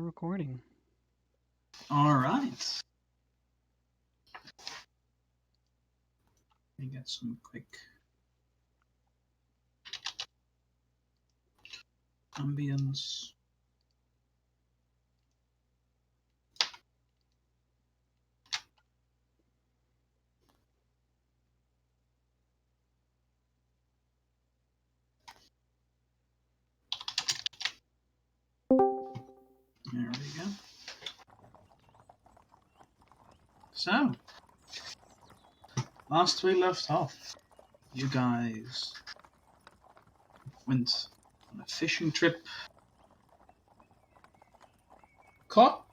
recording. All right. Let me get some quick ambience. There we go. So, last we left off, you guys went on a fishing trip, caught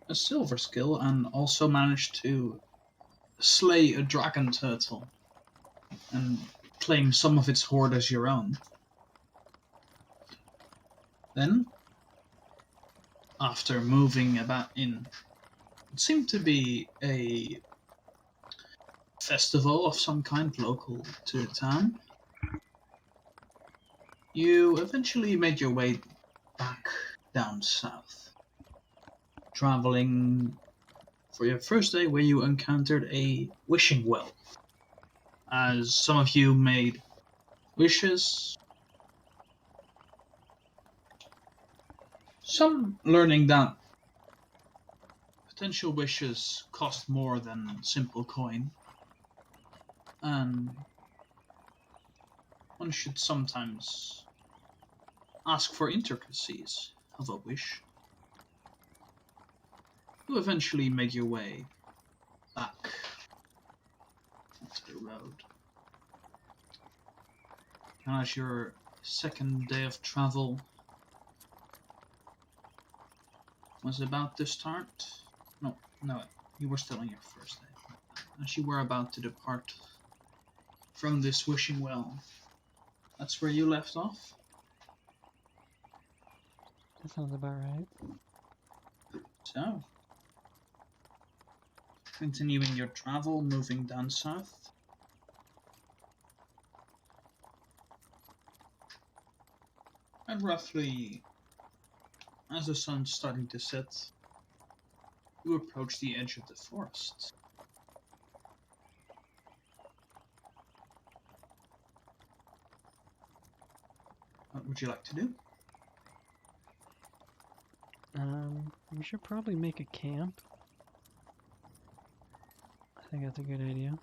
a silver skill, and also managed to slay a dragon turtle and claim some of its hoard as your own. Then, after moving about in what seemed to be a festival of some kind local to the town, you eventually made your way back down south, traveling for your first day where you encountered a wishing well. As some of you made wishes, some learning that potential wishes cost more than simple coin, and one should sometimes ask for intricacies of a wish. You eventually made your way back onto the road. And as your second day of travel was about to start, no, you were still on your first day. As you were about to depart from this wishing well, that's where you left off? That sounds about right. So, continuing your travel, moving down south. And roughly, as the sun's starting to set, you approach the edge of the forest. What would you like to do? We should probably make a camp. I think that's a good idea.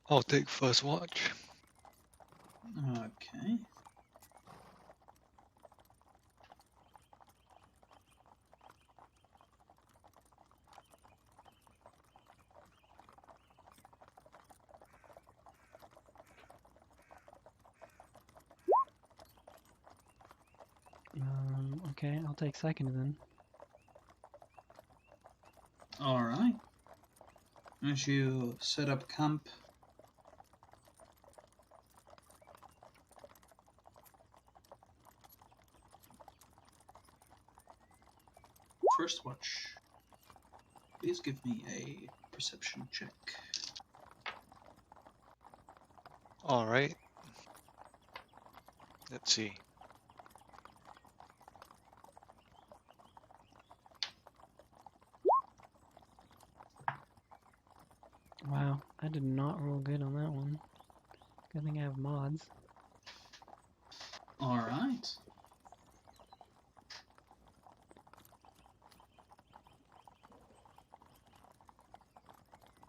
I'll take first watch. Okay. Okay, I'll take second then. Alright. As you set up camp, first watch, please give me a perception check. Alright. Let's see. Wow, I did not roll good on that one. Good thing I have mods. Alright.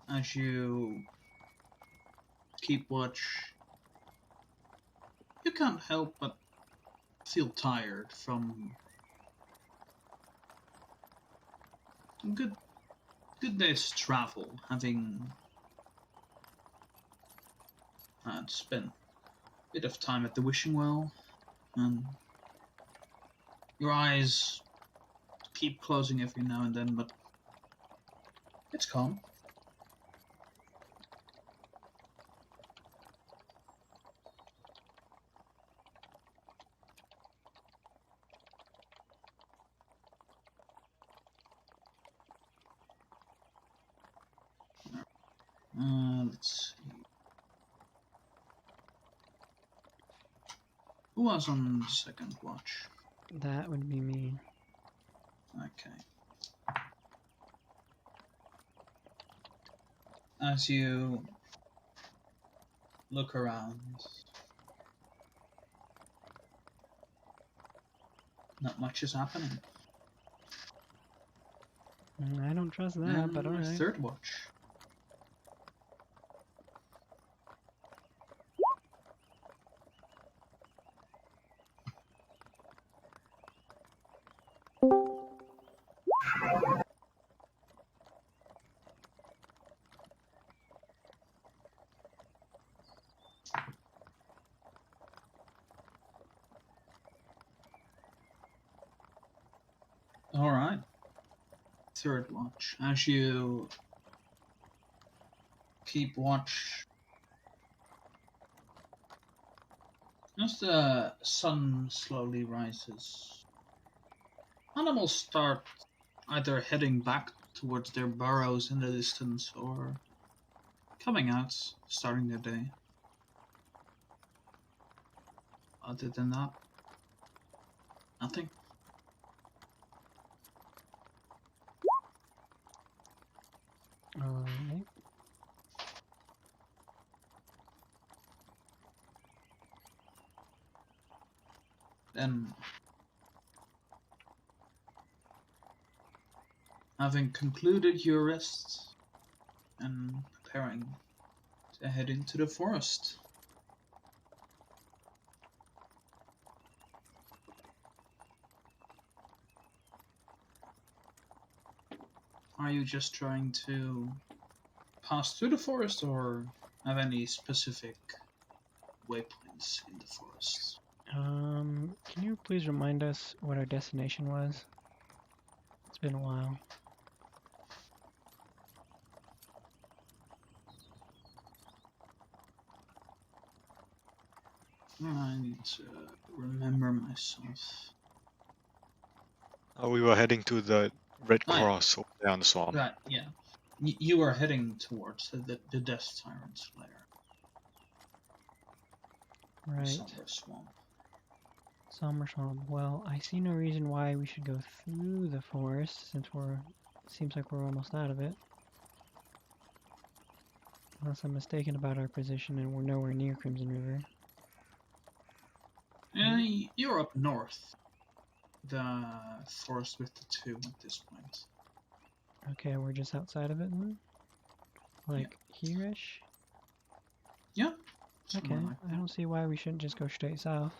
As you keep watch, you can't help but feel tired from a good good day's travel, having spent a bit of time at the wishing well, and your eyes keep closing every now and then, but it's calm. Let's see. Who was on the second watch? That would be me. Okay. As you look around, not much is happening. I don't trust that, but alright. Third watch. Alright. Third watch. As you keep watch, as the sun slowly rises, animals start either heading back towards their burrows in the distance or coming out, starting their day. Other than that, nothing. Alright. Then, having concluded your rest and preparing to head into the forest, are you just trying to pass through the forest or have any specific waypoints in the forest? Can you please remind us what our destination was? It's been a while. I need to remember myself. We were heading to the Red Oh, yeah. Cross over there on the swamp. Right, yeah. You are heading towards the Death Tyrant's lair. Right. Somber Swamp. Summer Swamp. Well, I see no reason why we should go through the forest since seems like we're almost out of it. Unless I'm mistaken about our position and we're nowhere near Crimson River. You're up north. The forest with the two at this point. Okay, we're just outside of it then? Like here-ish? Yeah. Okay, somewhere like I that. don't see why we shouldn't just go straight south.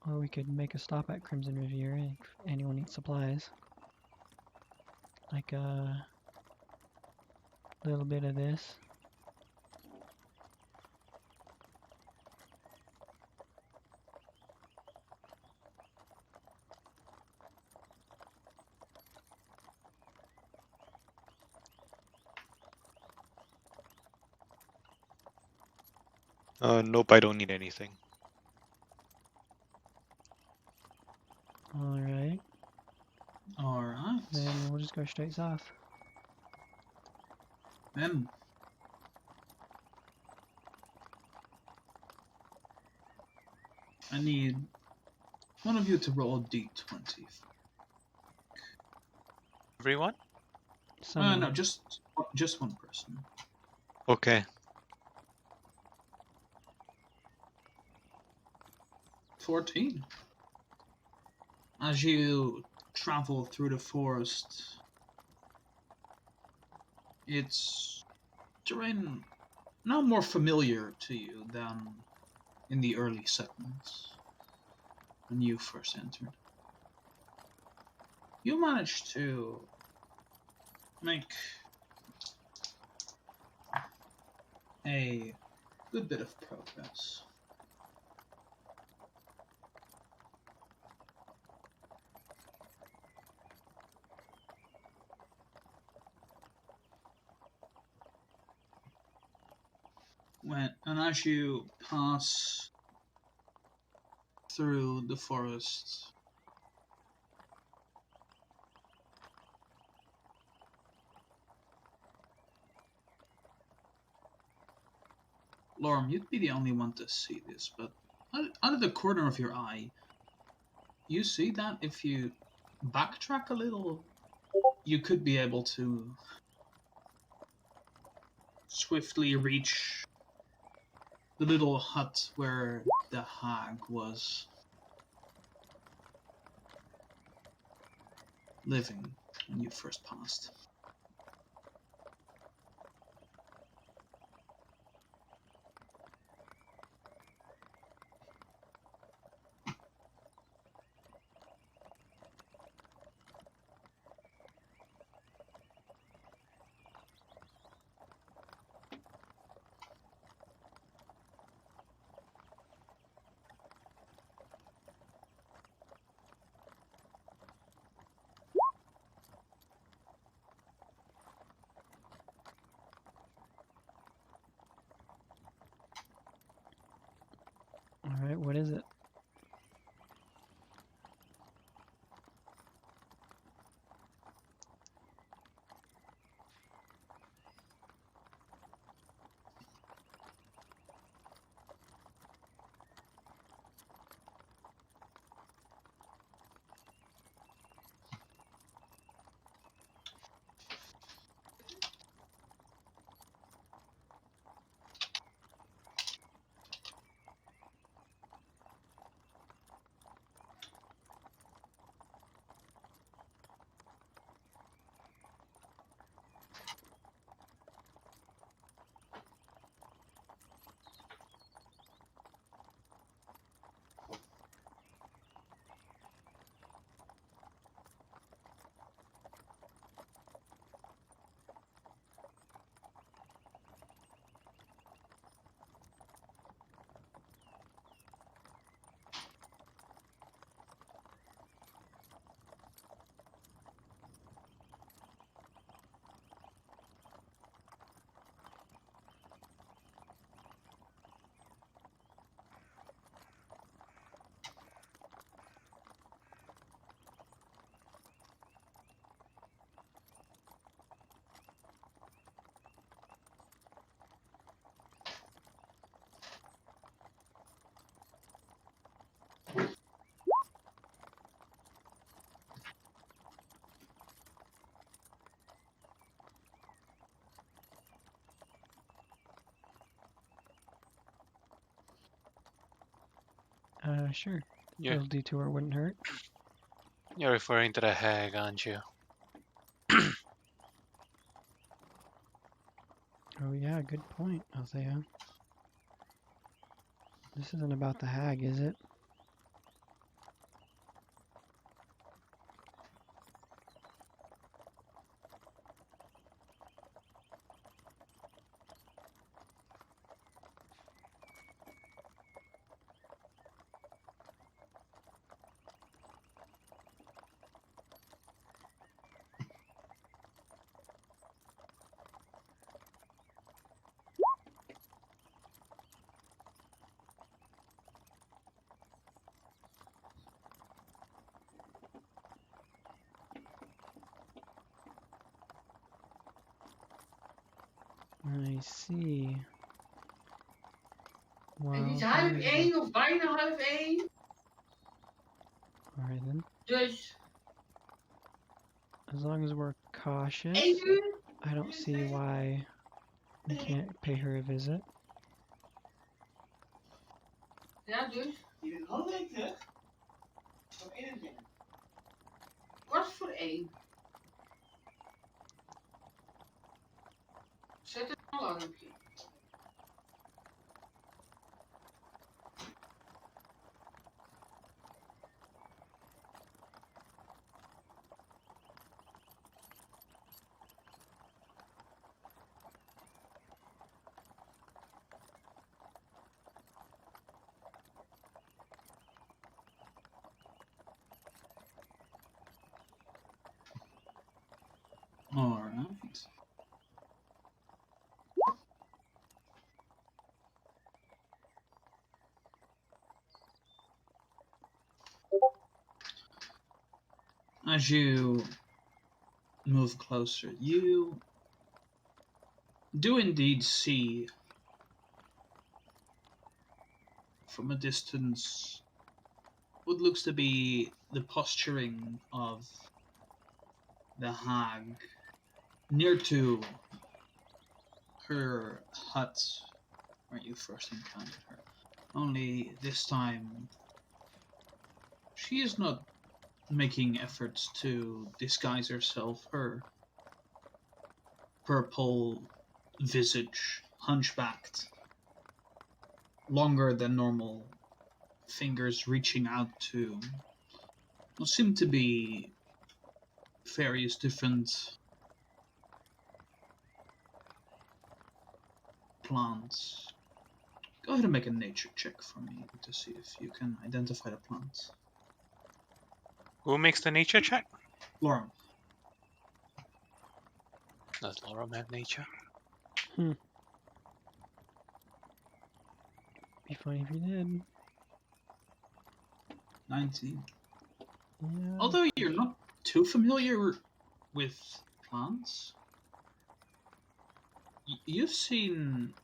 Or we could make a stop at Crimson Riviera if anyone needs supplies. Like a little bit of this. Nope, I don't need anything. Alright, Alright. then we'll just go straight south. Then. I need one of you to roll a d20. Everyone? Someone. No, just one person. Okay. 14. As you travel through the forest, it's terrain now more familiar to you than in the early settlements when you first entered. You managed to make a good bit of progress. And as you pass through the forest, Lorm, you'd be the only one to see this, but out of the corner of your eye, you see that if you backtrack a little, you could be able to swiftly reach the little hut where the hag was living when you first passed. Alright, what is it? Sure. You're, Little detour wouldn't hurt. you're referring to the hag, aren't you? Oh yeah, good point, Althea. This isn't about the hag, is it? I see. Het is Well, half here's één of bijna half één. Alright then. Dus As long as we're 1 cautious, uur. I don't see why we can't pay her a visit. Ja, dus. Je bent wel lekker. Voor 21. Kwart voor 1. Zet een alarmpje. As you move closer, you do indeed see from a distance what looks to be the posturing of the hag near to her hut where you first encountered her. Only this time, she is not making efforts to disguise herself. Her purple visage, hunchbacked, longer than normal, fingers reaching out to what seem to be various different plants. Go ahead and make a nature check for me to see if you can identify the plants. Who makes the nature check? Lauren. Does Laura have nature? Be funny if you did. 19. Yeah. Although you're not too familiar with plants, you've seen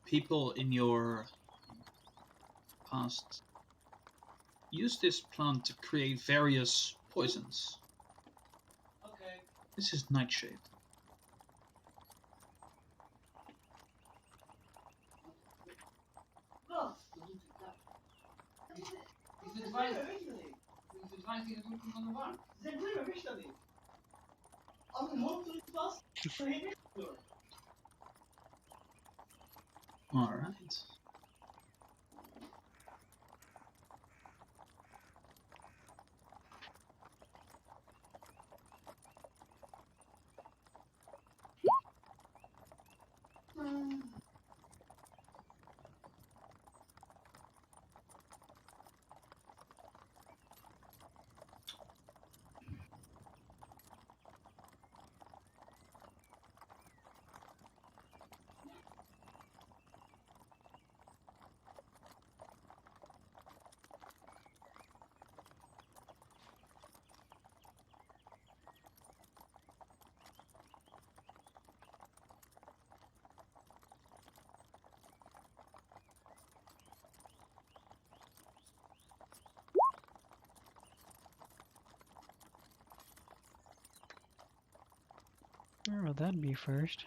people in your past use this plant to create various poisons. Okay. This is nightshade. No. Is het wijn? Is het wijn die natuurlijk van de warm? Zeg blijven, wist dat niet? Als een hoofd erin vast, dan heen weg door. Alright. Where will that be first?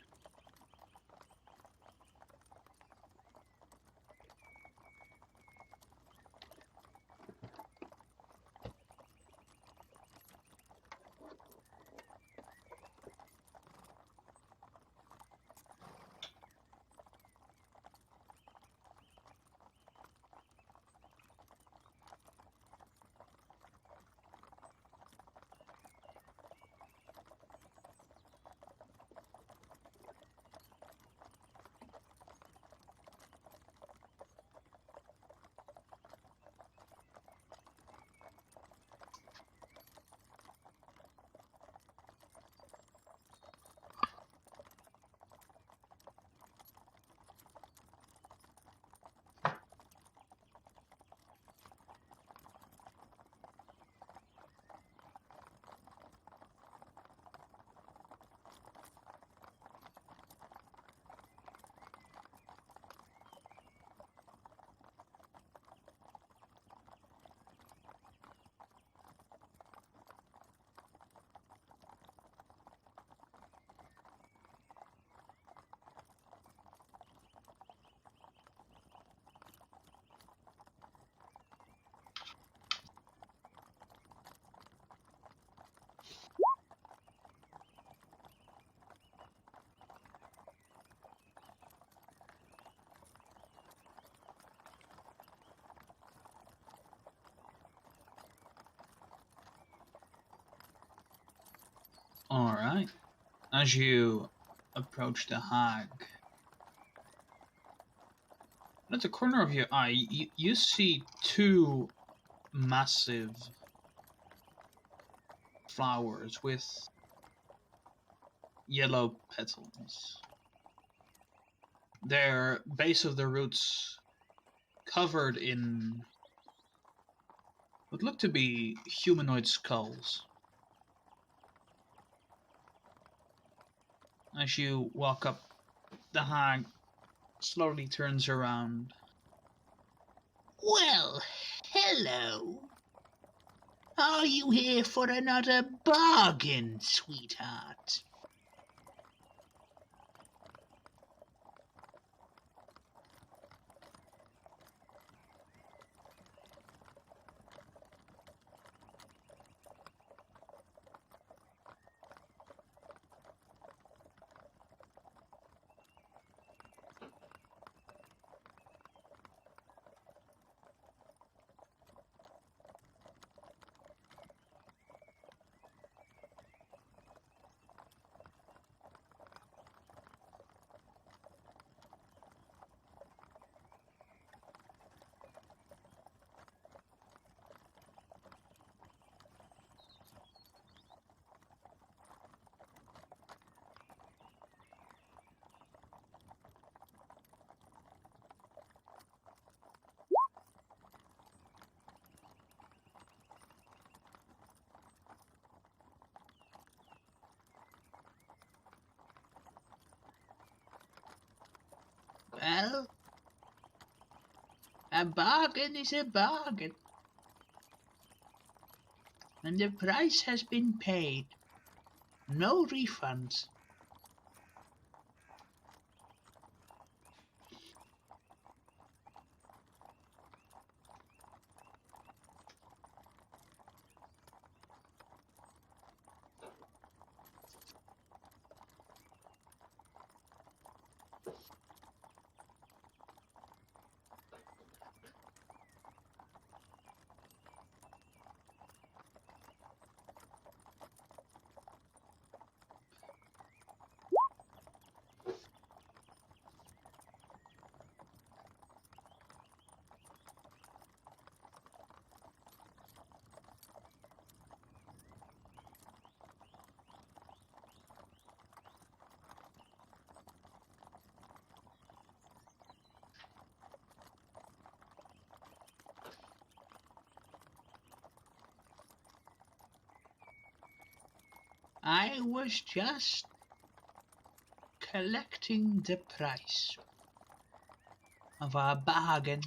Alright. As you approach the hag, at the corner of your eye, you see two massive flowers with yellow petals. Their base of the roots covered in what look to be humanoid skulls. As you walk up, the hag slowly turns around. Well, hello. Are you here for another bargain, sweetheart? Well, a bargain is a bargain. And the price has been paid. No refunds. I was just collecting the price of our bargain.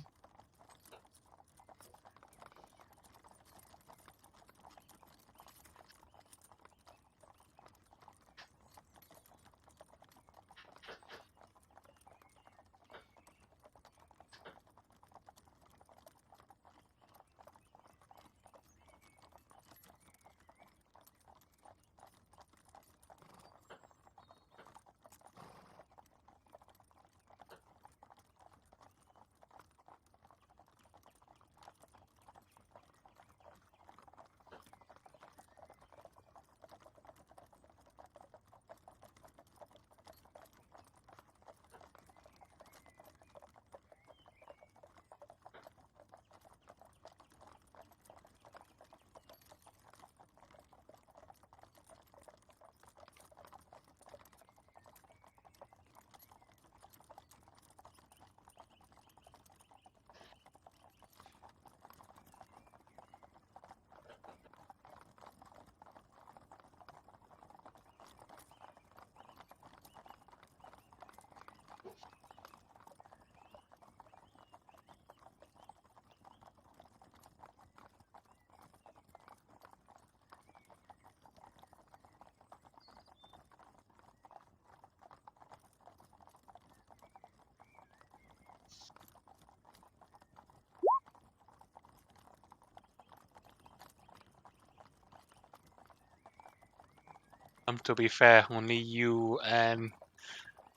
To be fair, only you and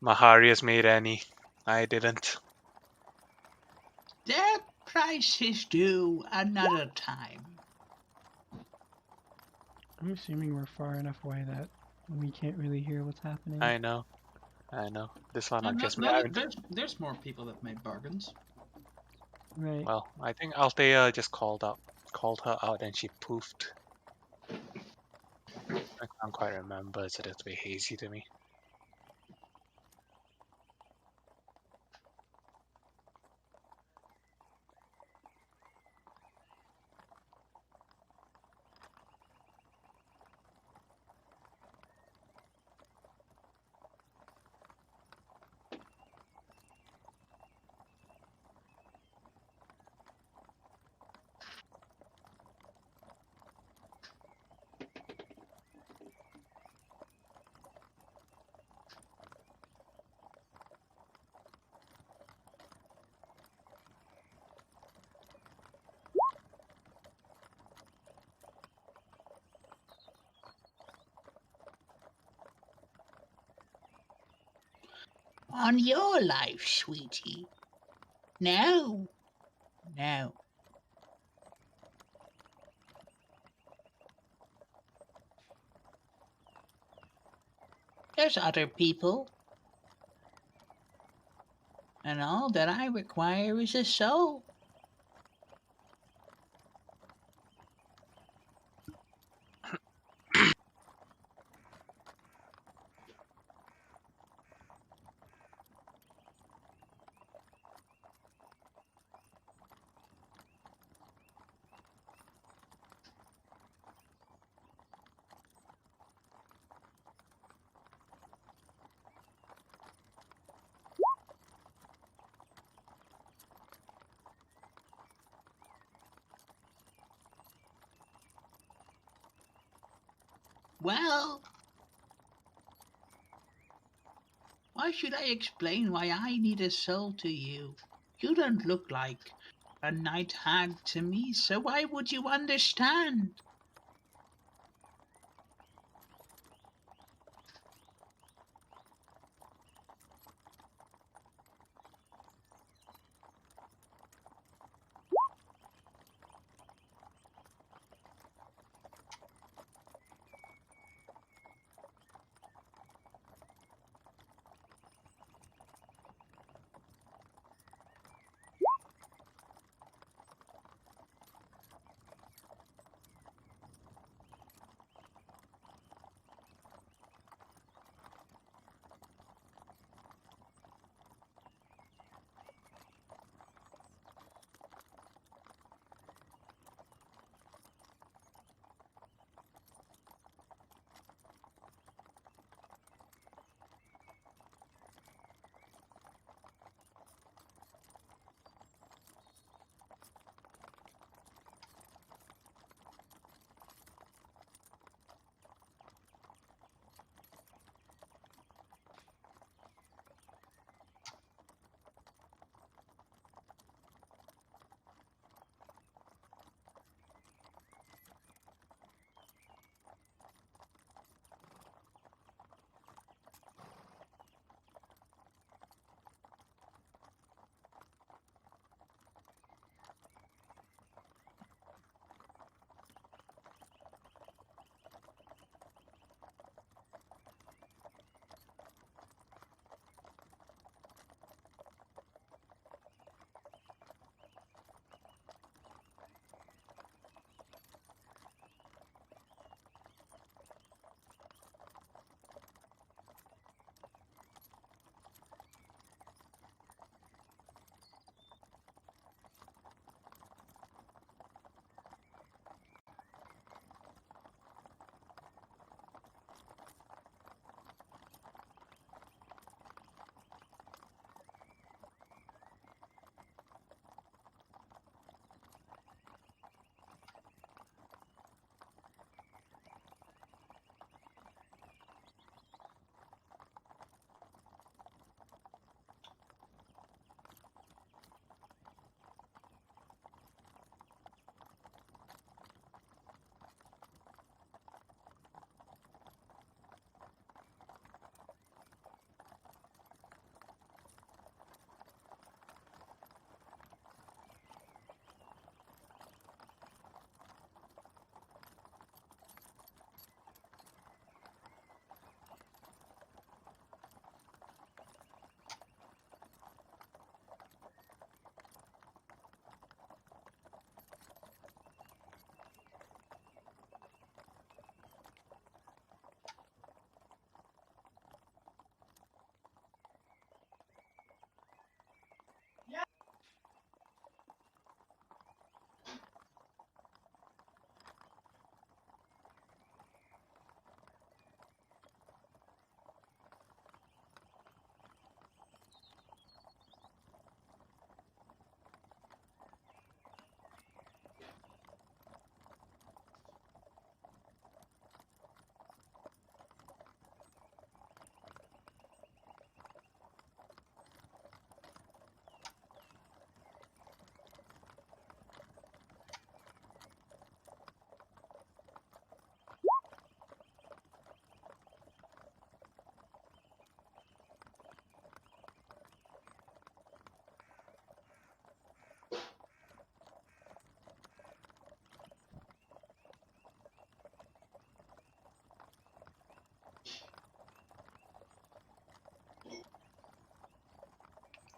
Maharias made any. I didn't. Their price is due another time. I'm assuming we're far enough away that we can't really hear what's happening. I know. This one, I'm just There's more people that made bargains. Right. well. I think Althea just called her out, and she poofed. I can't quite remember. It's a little bit hazy to me. On your life, sweetie. No. No. There's other people. And all that I require is a soul. Well, why should I explain why I need a soul to you? You don't look like a night hag to me, so why would you understand?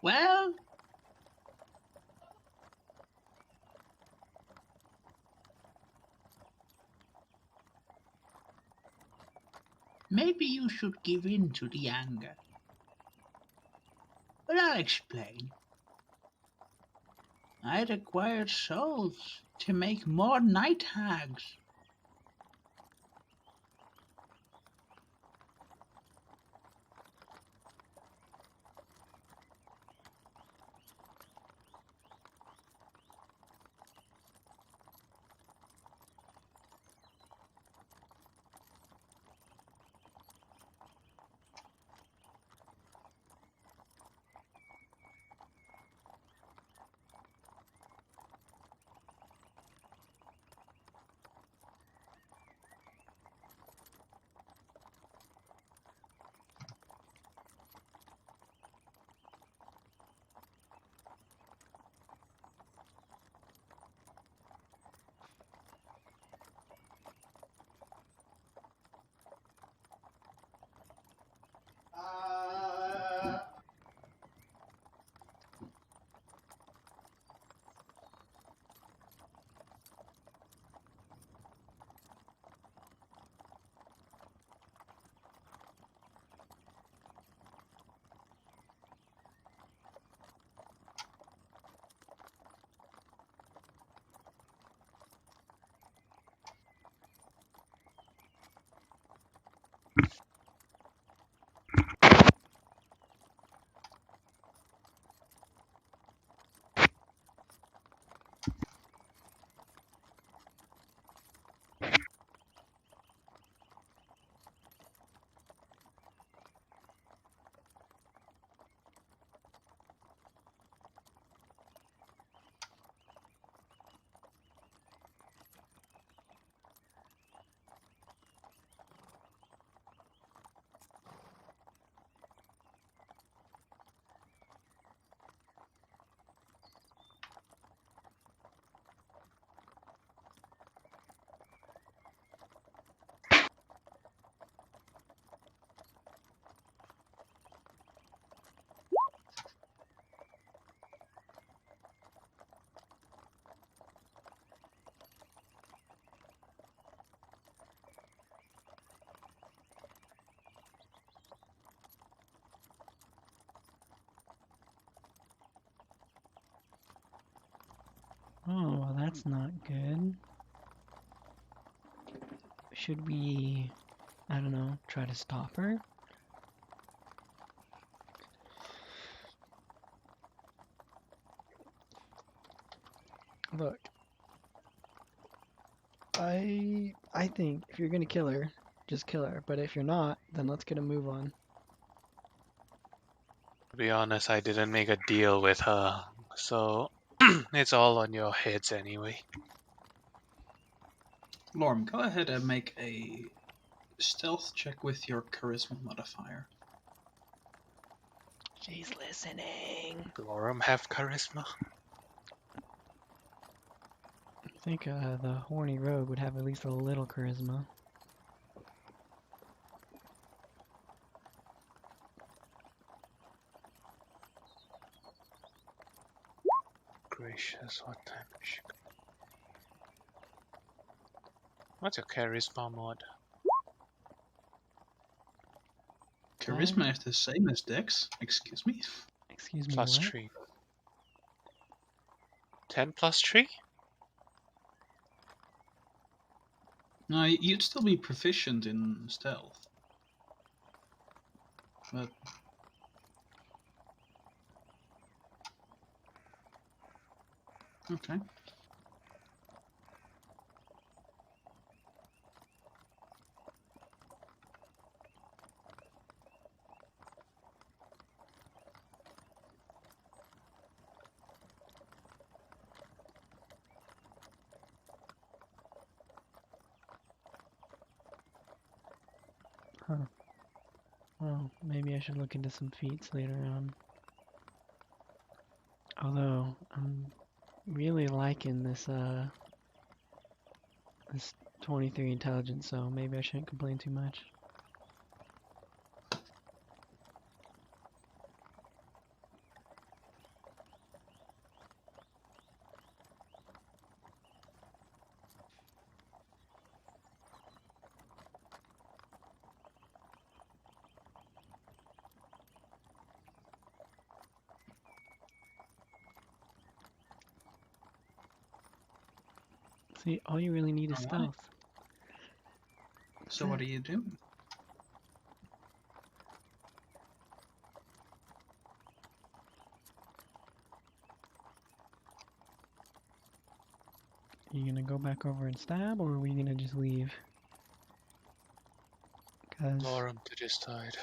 Well, maybe you should give in to the anger. But I'll explain. I required souls to make more night hags. Oh, well, that's not good. Should we, I don't know, try to stop her? Look, I think if you're gonna kill her, just kill her. But if you're not, then let's get a move on. To be honest, I didn't make a deal with her, so it's all on your heads anyway. Lorm, go ahead and make a stealth check with your charisma modifier. She's listening. Glorum have charisma? I think the horny rogue would have at least a little charisma. Gracious, what time is she? What's your charisma mod? Charisma is the same as Dex. Excuse me. Excuse me, Plus what? 3. 10 plus 3? No, you'd still be proficient in stealth. But okay. Huh. Well, maybe I should look into some feats later on. Although, I'm really liking this 23 intelligence, so maybe I shouldn't complain too much. See, all you really need is Alright. stealth. So what do you do? You gonna go back over and stab, or are we gonna just leave? Cause Lorem to decide.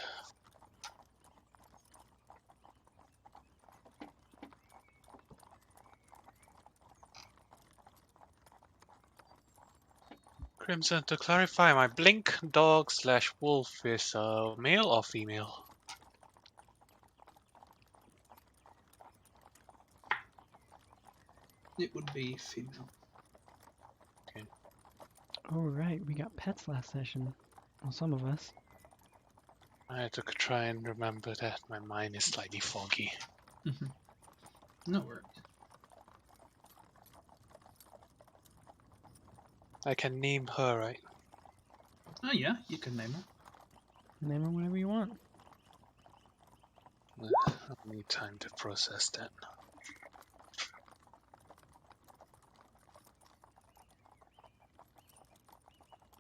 Crimson, to clarify, my blink dog slash wolf is male or female? It would be female. oh right, we got pets last session. Well, some of us. I had to try and remember that. My mind is slightly foggy. No worries. I can name her, right? Oh yeah, you can name her. Name her whatever you want. I need time to process that.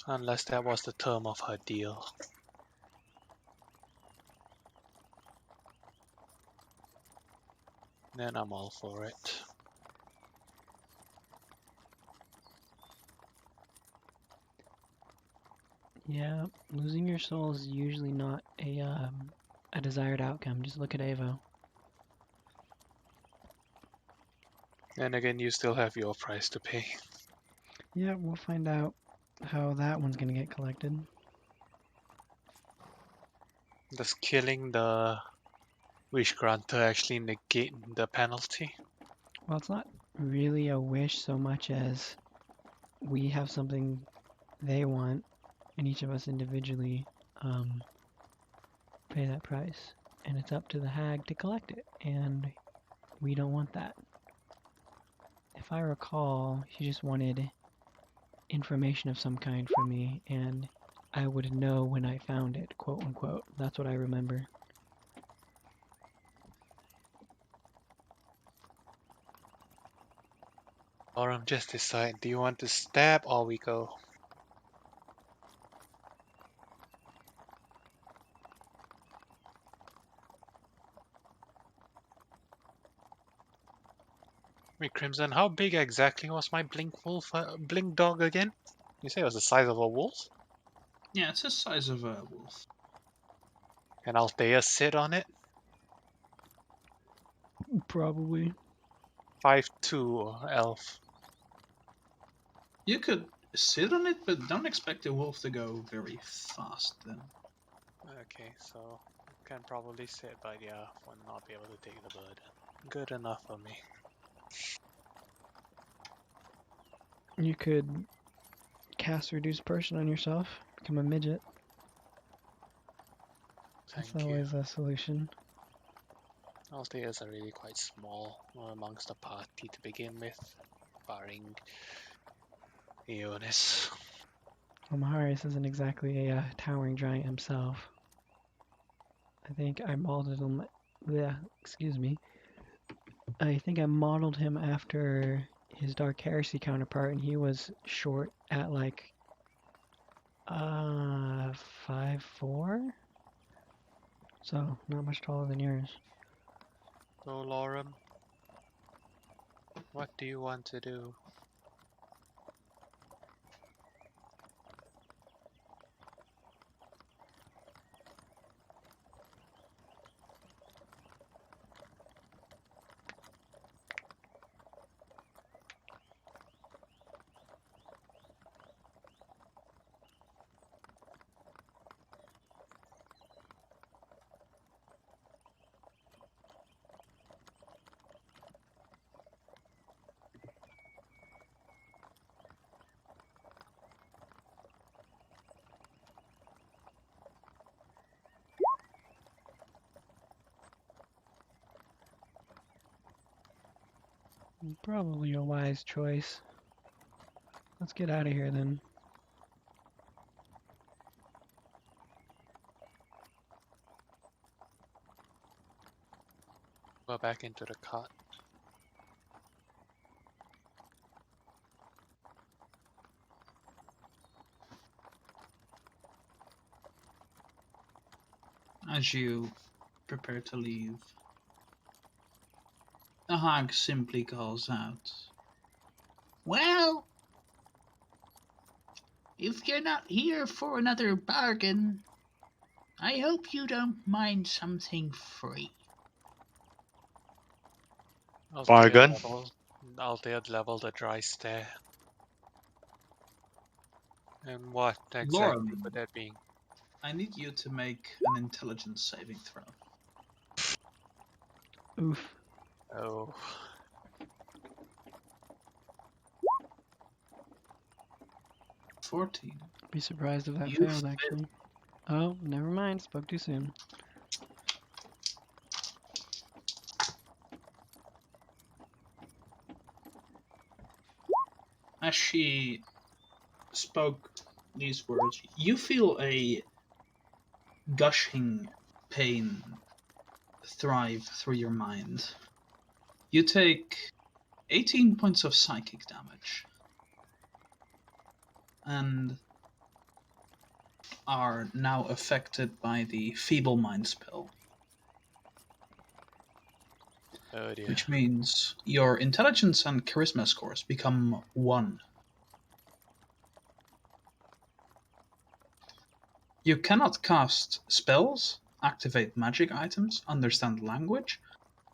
Unless that was the term of her deal. Then I'm all for it. Yeah, losing your soul is usually not a desired outcome. Just look at Avo. And again, you still have your price to pay. Yeah, we'll find out how that one's gonna get collected. Does killing the wish granter actually negate the penalty? Well, it's not really a wish so much as we have something they want, and each of us individually pay that price. And it's up to the hag to collect it, and we don't want that. If I recall, she just wanted information of some kind from me, and I would know when I found it, quote unquote. That's what I remember. Or I'm just decide, do you want to stab or we go? Wait, Crimson, how big exactly was my blink dog again? You say it was the size of a wolf? Yeah, it's the size of a wolf. And Althea sit on it? Probably. 5'2" elf. You could sit on it, but don't expect the wolf to go very fast then. Okay, so can probably sit, but yeah, will not be able to take the bird. Good enough for me. You could cast Reduce Person on yourself, become a midget. That's Thank you. always a solution. Altheas are really quite small amongst the party to begin with, barring Eonis. Well, Maharius isn't exactly a towering giant himself. I think I modeled him. Yeah, excuse me. I think I modeled him after his Dark Heresy counterpart, and he was short at like 5'4". So not much taller than yours. So, Lorem, what do you want to do? Probably a wise choice. Let's get out of here then. Go back into the cart. as you prepare to leave, the hag simply calls out, Well, if you're not here for another bargain, I hope you don't mind something free. Altair Bargain. leveled a dry stare. And what exactly Lauren, would that be? I need you to make an intelligence saving throw. Oof. Oh, 14. Be surprised if that You failed, actually. Oh, never mind. Spoke too soon. As she spoke these words, you feel a gushing pain thrive through your mind. You take 18 points of psychic damage and are now affected by the feeble mind spell, oh dear. which means your intelligence and charisma scores become 1. You cannot cast spells, activate magic items, understand language,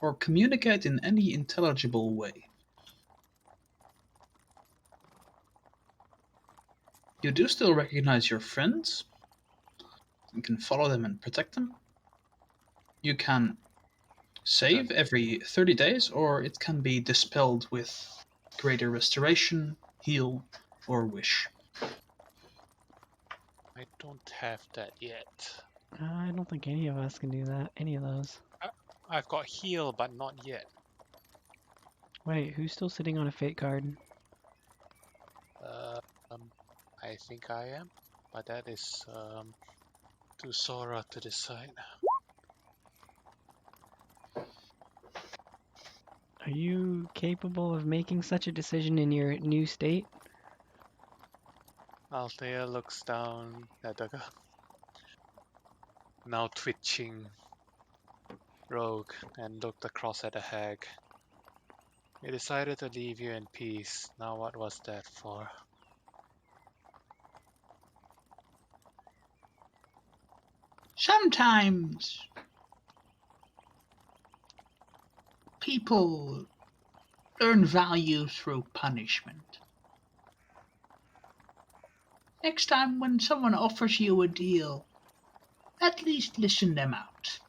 or communicate in any intelligible way. You do still recognize your friends and can follow them and protect them. You can save every 30 days, or it can be dispelled with greater restoration, heal, or wish. I don't have that yet. I don't think any of us can do that. Any of those. I've got heal, but not yet. Wait, who's still sitting on a fate card? I think I am, but that is to Sora to decide. Are you capable of making such a decision in your new state? Althea looks down at the now twitching rogue and looked across at the hag. We decided to leave you in peace. Now what was that for? Sometimes people learn value through punishment. Next time when someone offers you a deal, at least listen them out.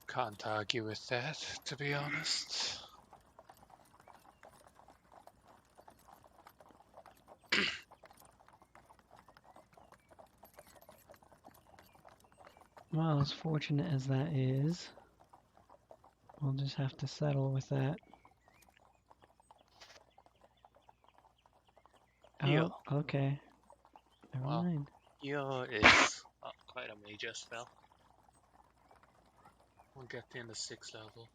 Can't argue with that, to be honest. Well, as fortunate as that is, we'll just have to settle with that. Heal. Oh, okay. Never Well, mind. heal is quite a major spell. We'll get in the 6th level.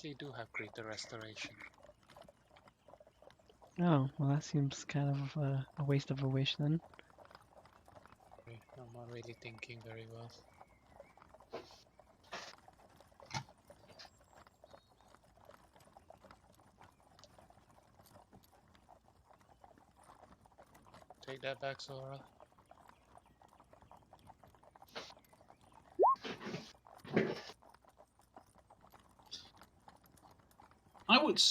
Actually do have greater restoration. Oh, well that seems kind of a waste of a wish then. I'm not really thinking very well. Take that back, Sora. I would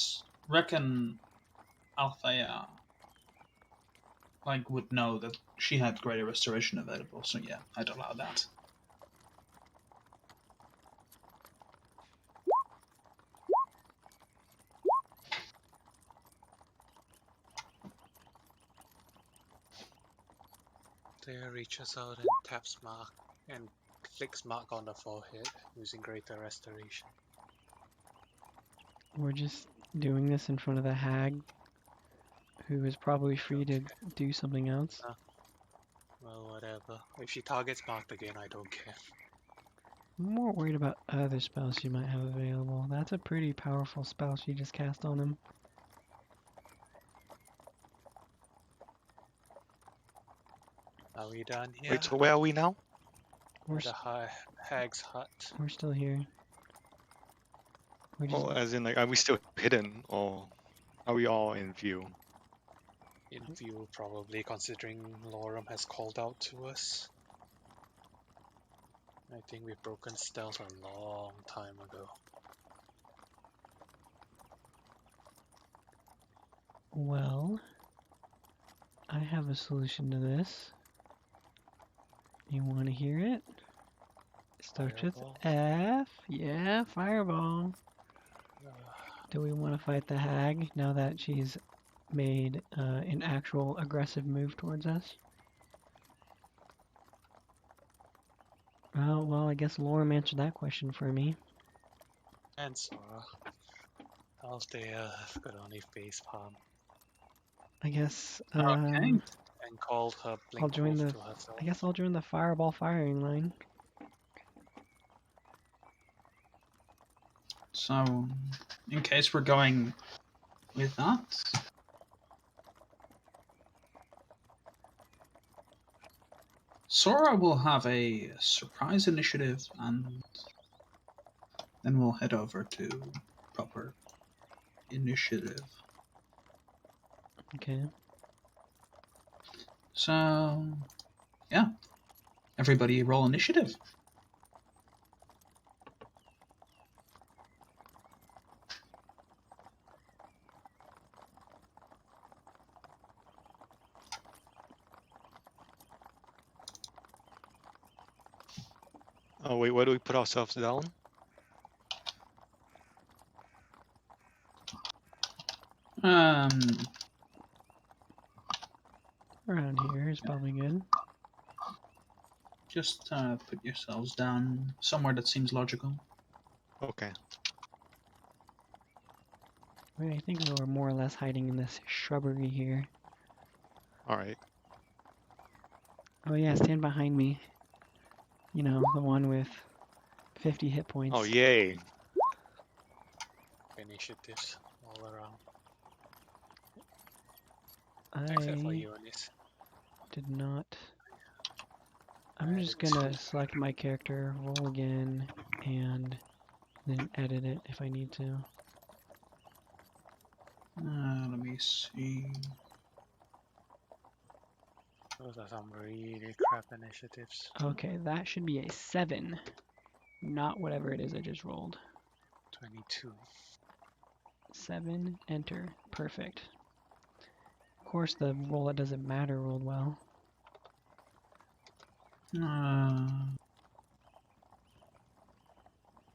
reckon Althea would know that she had greater restoration available, so yeah, I'd allow that. Altair reaches out and taps Mark and flicks Mark on the forehead using Greater Restoration. We're just doing this in front of the hag, who is probably free to do something else. Well, whatever. If she targets Mark again, I don't care. I'm more worried about other spells she might have available. That's a pretty powerful spell she just cast on him. Are we done here? Wait, so where are we now? We're, At the hag's hut. we're still here. We're just Oh, as in, like, are we still hidden, or are we all in view? In view, probably, considering Lorem has called out to us. I think we've broken stealth a long time ago. Well, I have a solution to this. You want to hear it? It starts with Fireball? F. Yeah, fireball. Do we want to fight the hag now that she's made an actual aggressive move towards us? Oh, well, I guess Lorem answered that question for me. And Sora. Altair could only face palm I guess Okay. and called her I'll blink join wolf the. to herself. I guess I'll join the fireball firing line. So, in case we're going with that, Sora will have a surprise initiative, and then we'll head over to proper initiative. Okay. So, yeah. Everybody roll initiative. Oh, wait, where do we put ourselves down? Around here is probably good. Just put yourselves down somewhere that seems logical. Okay. Wait, I think we were more or less hiding in this shrubbery here. Alright. Oh yeah, stand behind me. You know, the one with 50 hit points. Oh, yay. Initiatives all around. I Except for Eunice. did not. I'm just gonna select my character, roll again, and then edit it if I need to. Let me see. Those are some really crap initiatives. Okay, that should be a 7. Not whatever it is I just rolled. 22. 7, enter. Perfect. Of course, the roll that doesn't matter rolled well. Let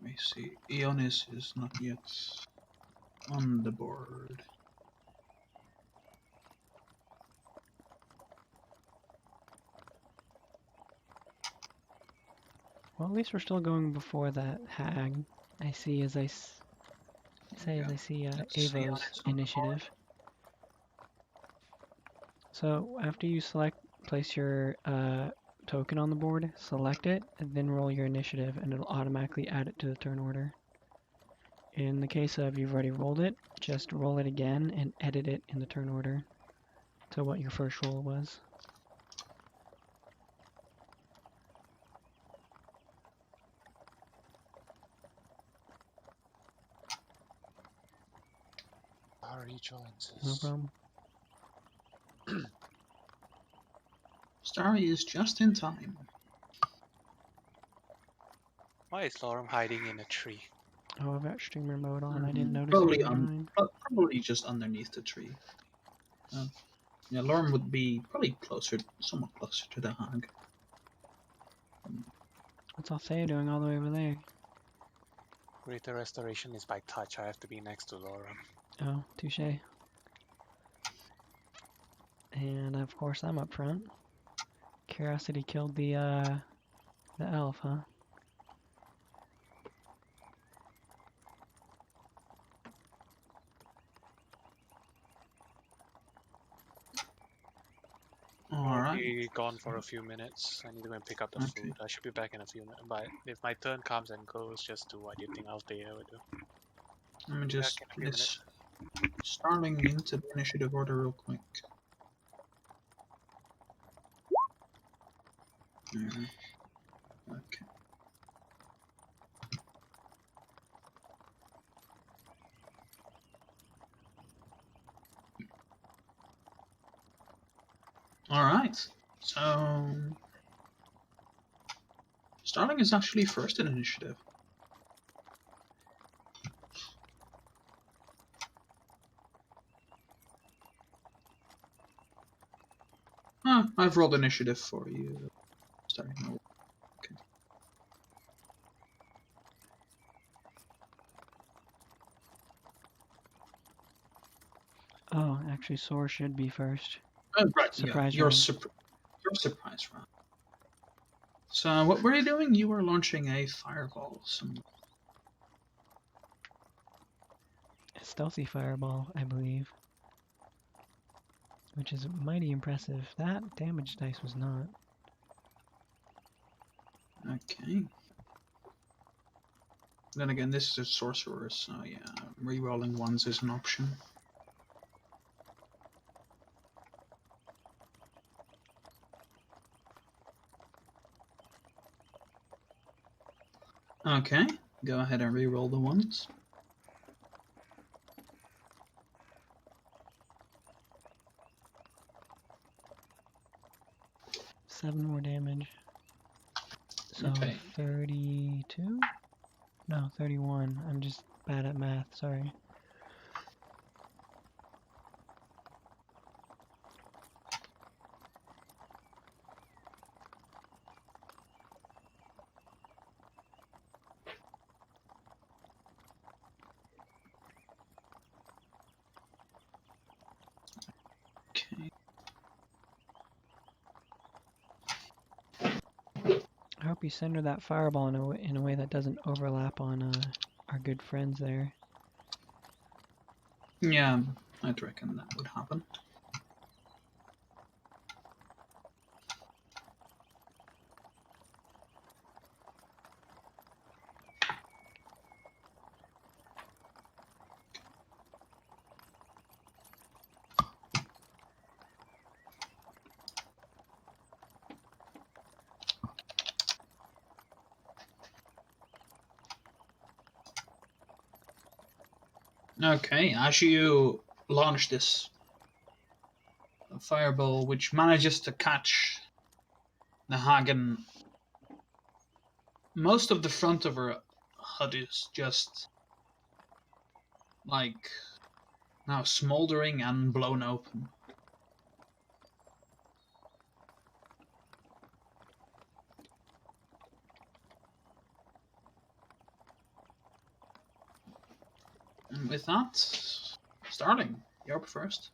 me see. Eonis is not yet on the board. Well, at least we're still going before that hag. I see as I see Let's see Avo's Eonis on the initiative. So after you place your token on the board, select it, and then roll your initiative, and it'll automatically add it to the turn order. In the case of you've already rolled it, just roll it again and edit it in the turn order to what your first roll was. Ari joins No us. problem. Starry is just in time. Why is Lorem hiding in a tree? Oh, I've got streamer mode on. I didn't notice Probably it was mine. probably just underneath the tree. Yeah, Lorem would be probably somewhat closer to the hag. What's Althea doing all the way over there? Greater Restoration is by touch. I have to be next to Lorem. Oh, touche. And of course I'm up front. Curiosity killed the elf, huh? I'll Alright. be gone for a few minutes. I need to go and pick up the Okay. food. I should be back in a few minutes. But if my turn comes and goes, just do what you think I'll be able to do. Let me Back just in a do few this. minutes. Starting into the initiative order real quick. Okay. Alright. So Starling is actually first in initiative. I've rolled initiative for you. Starting to roll. Okay. Oh, actually, Sor should be first. Right, Surprise yeah, round. your surprise round. So what were you doing? You were launching a fireball. A stealthy fireball, I believe. Which is mighty impressive. That damage dice was not. Okay. Then again, this is a sorcerer, so yeah, rerolling ones is an option. Okay, go ahead and reroll the ones. Seven more damage. So Okay. 32? No, 31. I'm just bad at math, sorry. Okay. I hope you center that fireball in a way that doesn't overlap on our good friends there. Yeah, I'd reckon that would happen. Okay, as you launch this fireball, which manages to catch the Hagen, most of the front of her hut is just like now smoldering and blown open. And with that, starting, you're up first.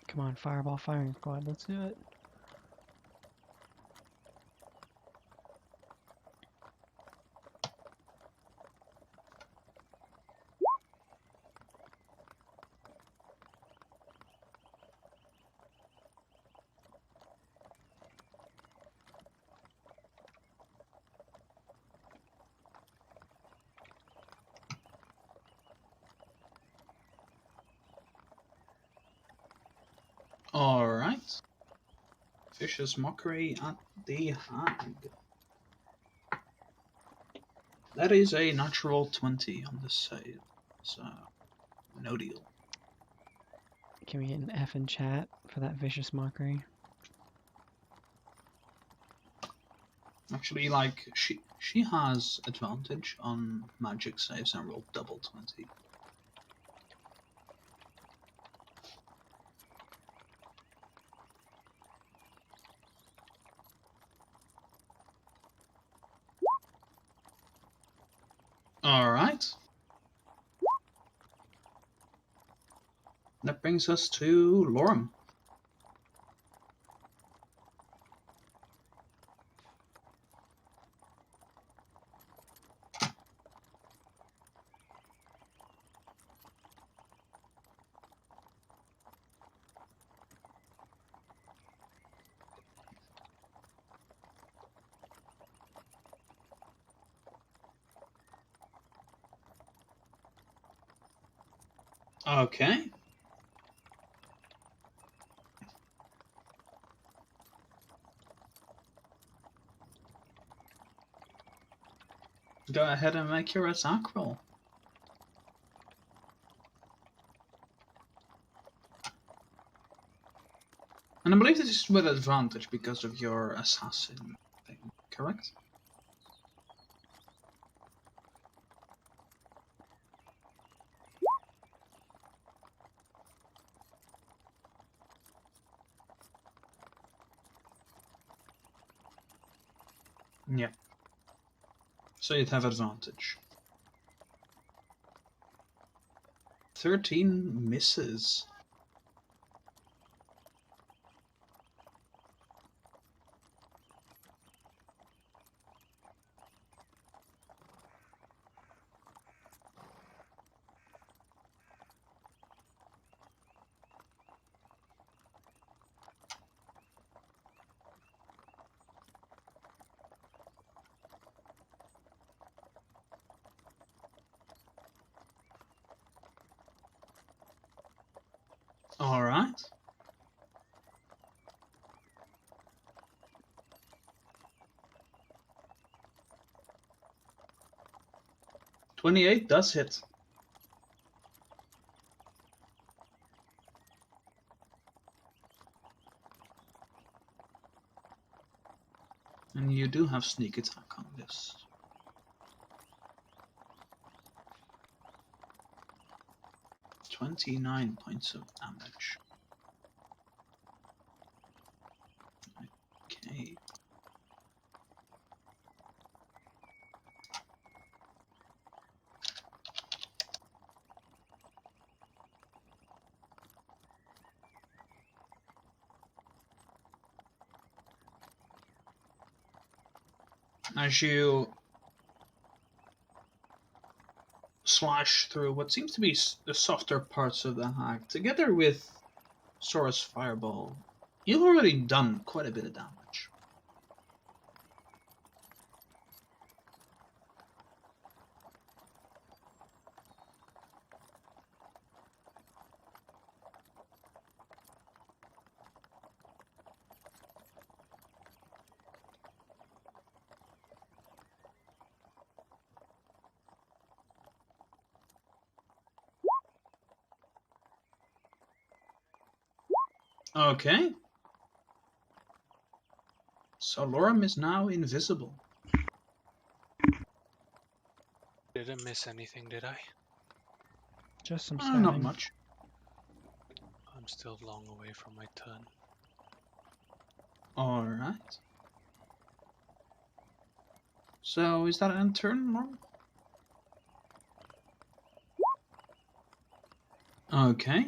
Come on, fireball firing squad, let's do it. Alright. Vicious Mockery at the Hag. That is a natural 20 on this save, so no deal. Can we get an F in chat for that vicious mockery? Actually, like, she has advantage on magic saves and rolled double 20. Alright. That brings us to Lorem. Okay. Go ahead and make your attack roll. And I believe this is with advantage because of your assassin thing, correct? Yeah. So you'd have advantage. 13 misses. All right. $28 does hit. And you do have sneak attack on this. 29 points of damage. Okay. As you slash through what seems to be the softer parts of the hag, together with Sora's fireball, you've already done quite a bit of damage. Okay. So Lorem is now invisible. Didn't miss anything, did I? Just some Not stabbing. much. I'm still long away from my turn. Alright. So is that an turn, Lorem? Okay.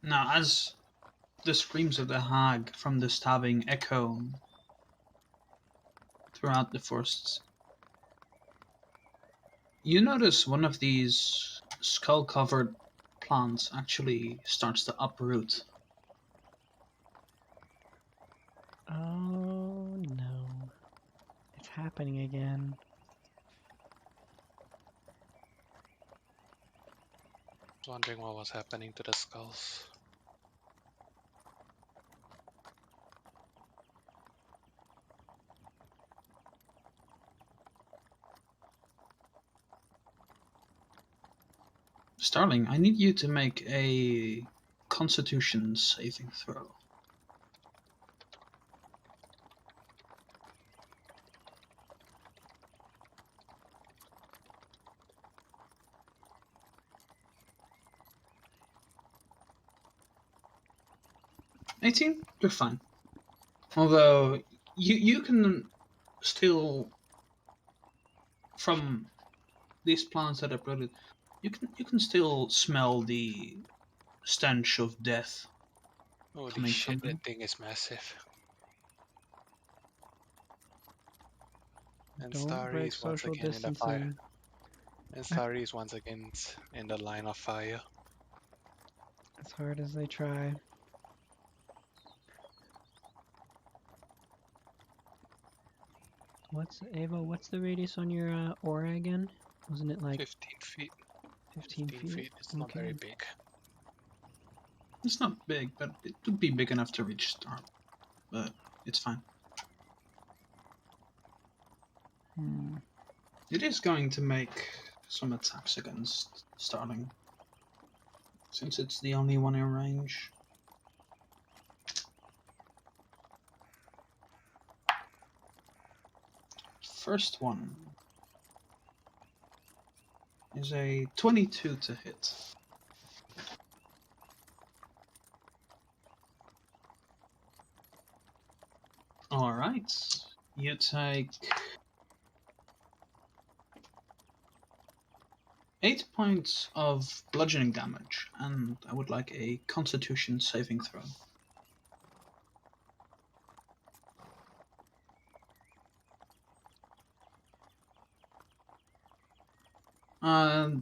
Now, as the screams of the hag from the stabbing echo throughout the forests, you notice one of these skull-covered plants actually starts to uproot. Oh no. It's happening again. I was wondering what was happening to the skulls. Starling, I need you to make a Constitution saving throw. $18? You're fine. Although you can still from these plants that are bloated, you can still smell the stench of death Holy coming shit, from that them. thing is massive. And Don't Starry break is once social again in the fire. distancing. And Starry is once again in the line of fire. As hard as they try. What's Ava? What's the radius on your aura again? Wasn't it like 15 feet. 15 15 feet? feet. It's not very Okay. big. It's not big, but it would be big enough to reach Star. But it's fine. Hmm. It is going to make some attacks against Starling, since it's the only one in range. First one is a 22 to hit. Alright, you take 8 points of bludgeoning damage, and I would like a Constitution saving throw.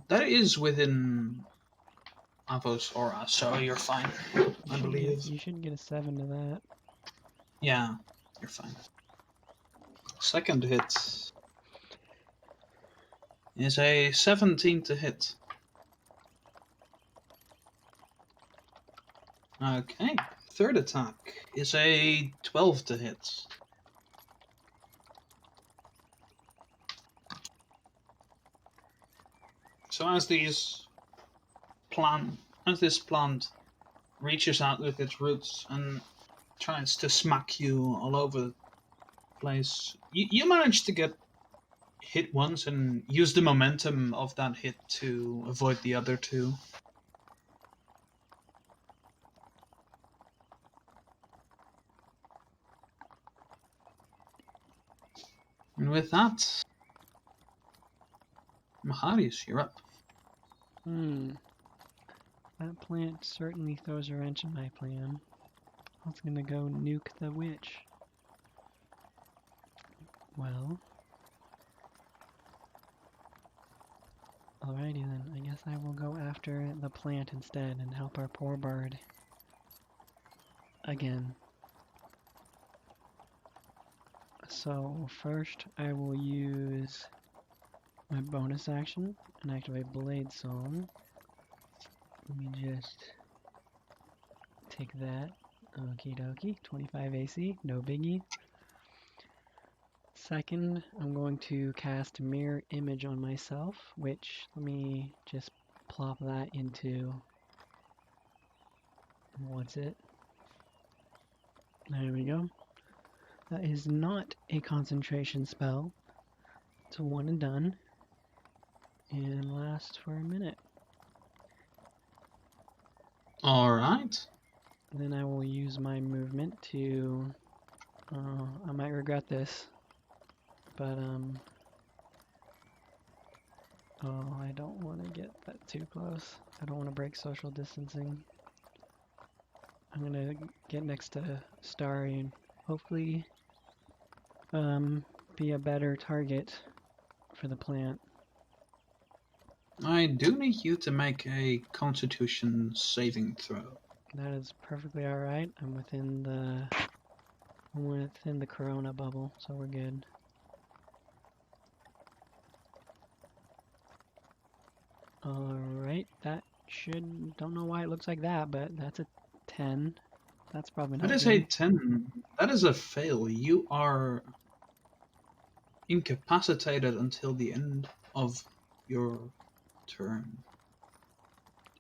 That is within Avo's aura, so you're fine, I believe. You should get a 7 to that. Yeah, you're fine. Second hit is a 17 to hit. Okay, third attack is a 12 to hit. So as this plant reaches out with its roots and tries to smack you all over the place, you manage to get hit once and use the momentum of that hit to avoid the other two. And with that, Maharius, you're up. Hmm. That plant certainly throws a wrench in my plan. I was gonna go nuke the witch. Well. Alrighty then, I guess I will go after the plant instead and help our poor bird. Again. So first I will use my bonus action and activate Blade Song. Let me just take that. Okie dokie, 25 AC, no biggie. Second, I'm going to cast Mirror Image on myself, which, let me just plop that into, what's it? There we go. That is not a concentration spell. It's a one and done, and lasts for a minute. Alright. Then I will use my movement to, I might regret this, but oh, I don't want to get that too close. I don't want to break social distancing. I'm gonna get next to Starry and hopefully be a better target for the plant. I do need you to make a Constitution saving throw. That is perfectly alright. I'm within the corona bubble, so we're good. Alright, that should, don't know why it looks like that, but that's a 10. That's probably not That is good. a 10. That is a fail. You are incapacitated until the end of your turn.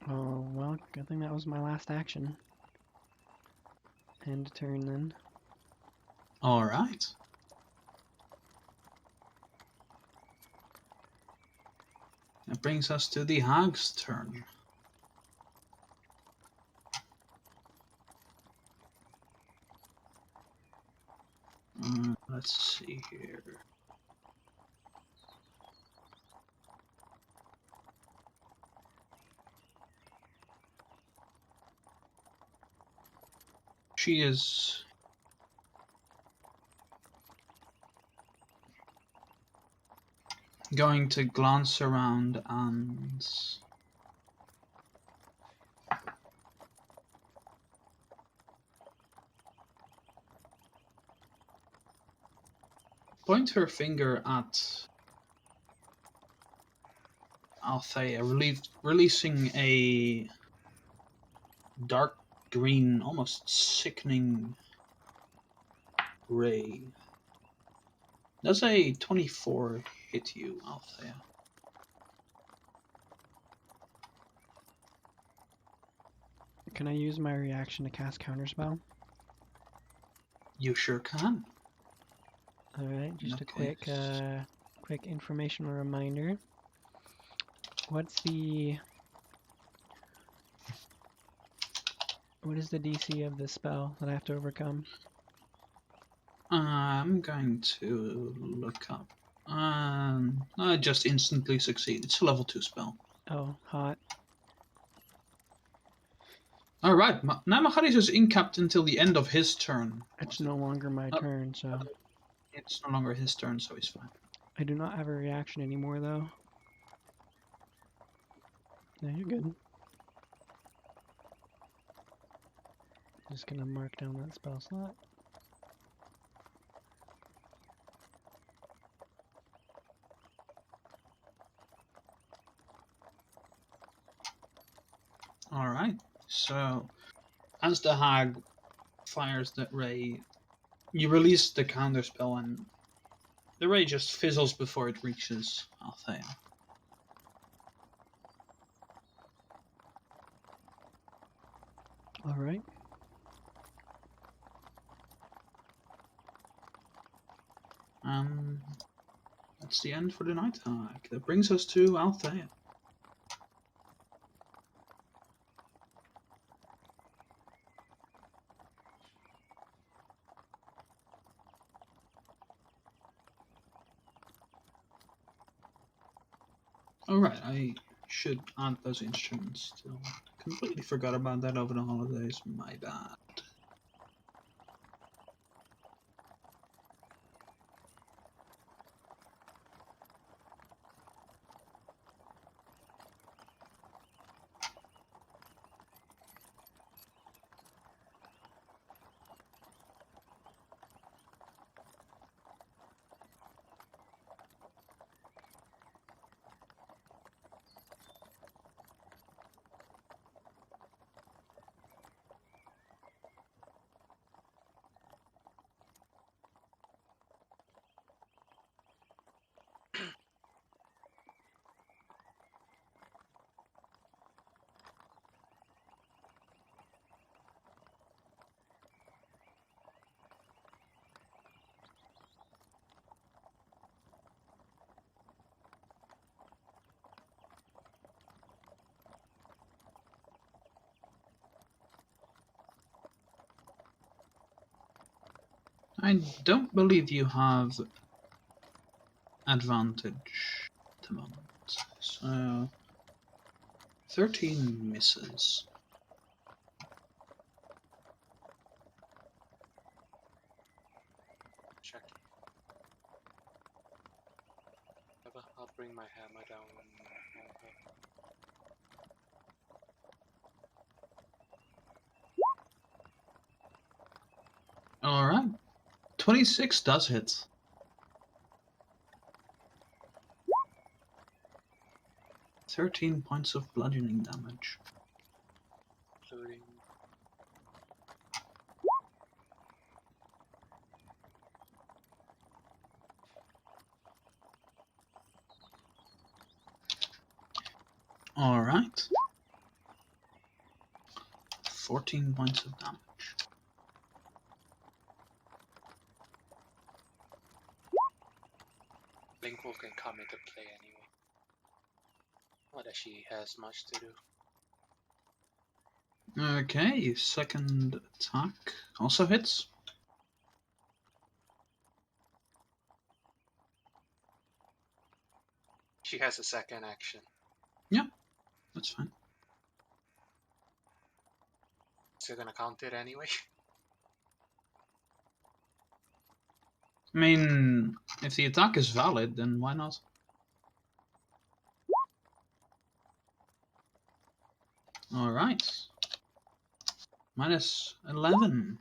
Oh, well, good thing that was my last action. End turn then. Alright. That brings us to the hag's turn. Let's see here. She is going to glance around and point her finger at Althea, releasing a dark green, almost sickening ray. Does a 24 hit you, Althea? Can I use my reaction to cast Counterspell? You sure can. Alright, just a Okay. quick informational reminder. What is the DC of this spell that I have to overcome? I'm going to look up. I just instantly succeed. It's a level 2 spell. Oh, hot. Alright, now Macharis is incapped until the end of his turn. It's no longer my Oh. turn, so It's no longer his turn, so he's fine. I do not have a reaction anymore, though. No, you're good. Just gonna mark down that spell slot. Alright, so as the hag fires that ray, you release the counter spell and the ray just fizzles before it reaches Althea. Alright. That's the end for the night hag. That brings us to Althea. Alright, I should add those instruments still. Completely forgot about that over the holidays. My bad. I don't believe you have advantage at the moment. So 13 misses. Check. I'll bring my hammer down on her. Alright. 26 does hit. "13 points of bludgeoning damage." Including Alright. 14 points of damage. Linkle can come into play anyway. Not that she has much to do. Okay, second attack also hits. She has a second action. That's fine. So you're gonna count it anyway? I mean, if the attack is valid, then why not? Alright. Minus 11.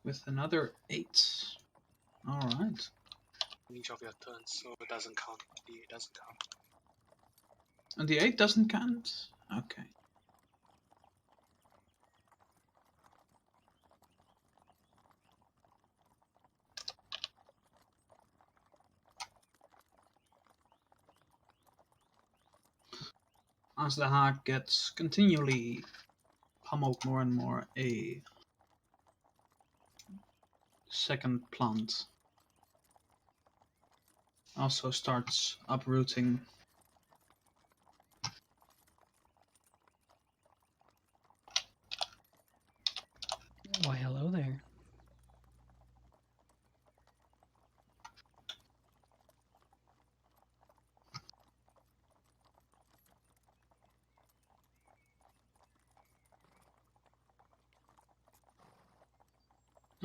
With another 8. Alright. Each of your turns, so it doesn't count. It doesn't count. And the 8 doesn't count? Okay. As the hag gets continually pummeled more and more, a second plant also starts uprooting. Why, hello there.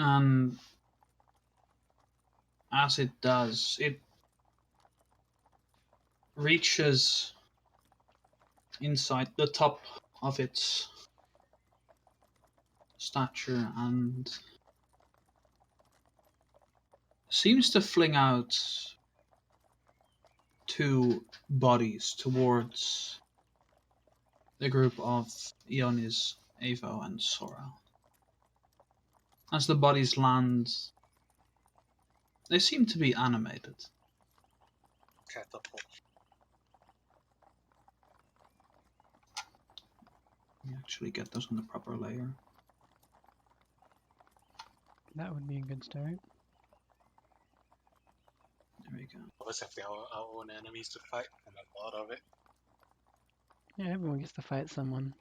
And as it does, it reaches inside the top of its stature and seems to fling out 2 bodies towards the group of Ionis, Avo, and Sora. As the bodies land, they seem to be animated. Catapult. You actually get those on the proper layer. That would be a good start. There we go. Always have our own enemies to fight, and a lot of it. Yeah, everyone gets to fight someone.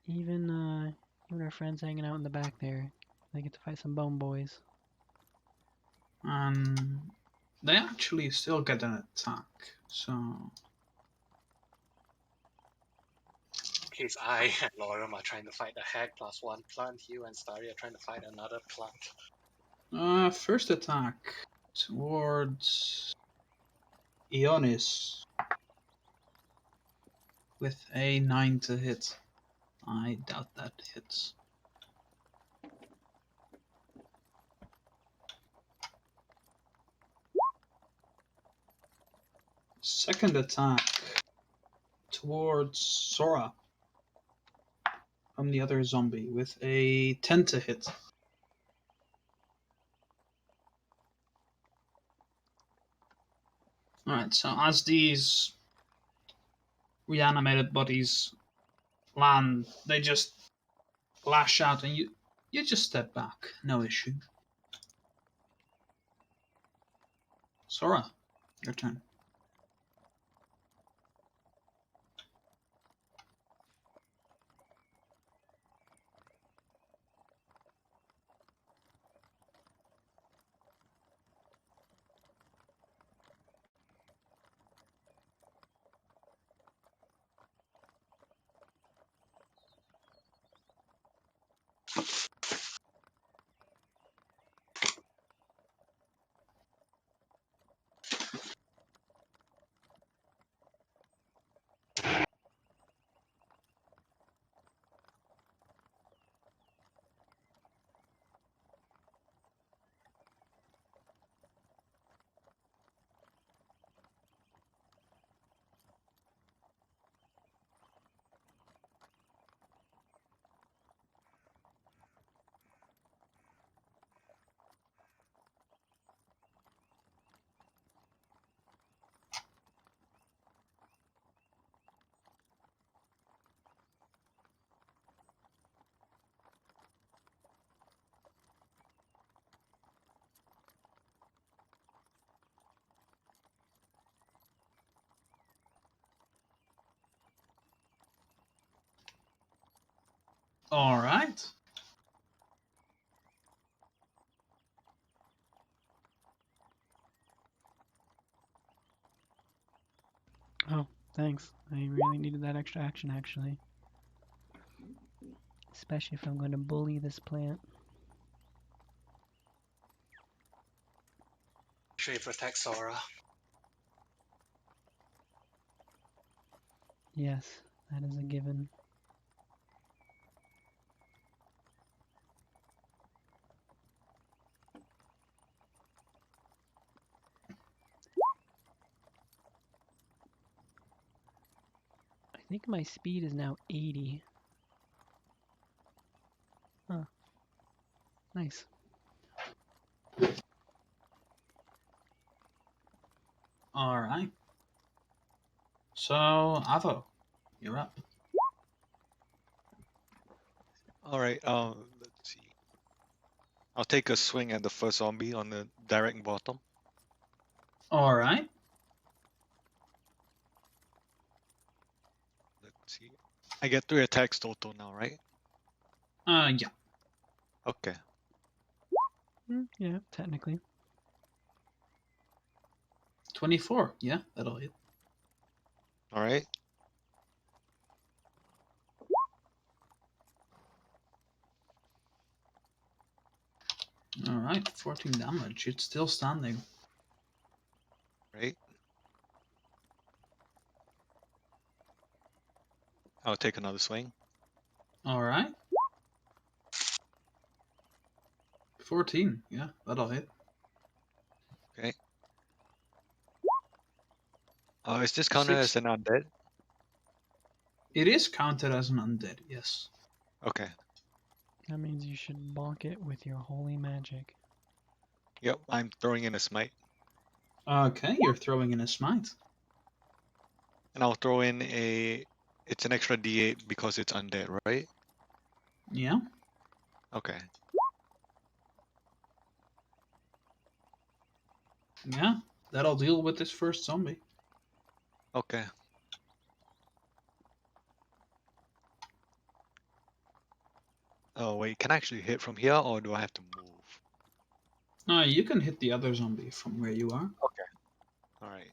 Even our friends hanging out in the back there, they get to fight some bone boys. They actually still get an attack, so... In case I and Lorem are trying to fight a hag plus 1 plant, you and Starry are trying to fight another plant. First attack towards Ionis with a 9 to hit. I doubt that hits. Second attack towards Sora from the other zombie with a 10 to hit. Alright, so as these reanimated bodies land, they just lash out and you just step back, no issue. Sora, your turn. Alright. Oh, thanks. I really needed that extra action, actually. Especially if I'm going to bully this plant. Tree protects aura. Yes, that is a given. I think my speed is now 80. Huh. Nice. Alright. So, Avo, you're up. Alright, let's see. I'll take a swing at the first zombie on the direct bottom. Alright. Let's see. I get 3 attacks total now, right? Yeah. Okay. Yeah, technically. 24. Yeah, that'll hit. Alright. Alright, 14 damage. It's still standing. Right. I'll take another swing. Alright. 14. Yeah, that'll hit. Okay. Is this counted as an undead? It is counted as an undead, yes. Okay. That means you should bonk it with your holy magic. Yep, I'm throwing in a smite. Okay, you're throwing in a smite. And I'll throw in a... It's an extra d8 because it's undead, right? Yeah. Okay. Yeah, that'll deal with this first zombie. Okay. Oh, wait, can I actually hit from here, or do I have to move? No, you can hit the other zombie from where you are. Okay. Alright.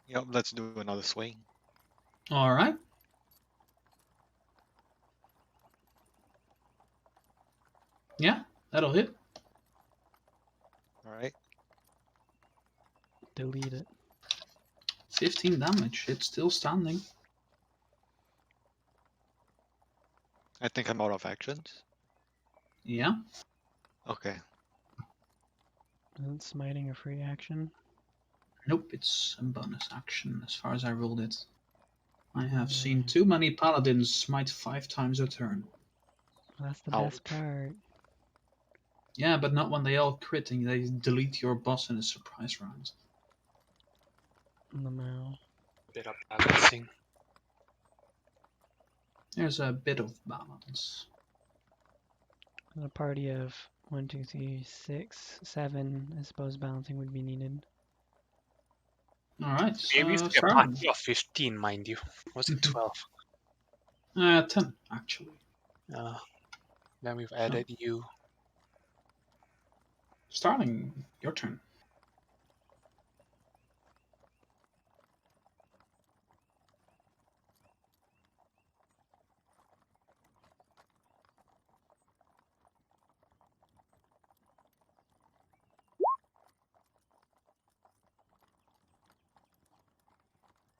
Yep, let's do another swing. Alright. Yeah, that'll hit. Alright. Delete it. 15 damage. It's still standing. I think I'm out of actions. Yeah. Okay. Isn't smiting a free action? Nope, it's a bonus action as far as I ruled it. I have Yeah. seen too many paladins smite 5 times a turn. That's the Ouch. best part. Yeah, but not when they all crit and they delete your boss in a surprise round. No. Bit of balancing. There's a bit of balance. In a party of 1, 2, 3, 6, 7, I suppose balancing would be needed. Alright, Maybe it's so a starting. party of 15, mind you. Was it 12? 10, actually. Then we've added you. Starting, your turn.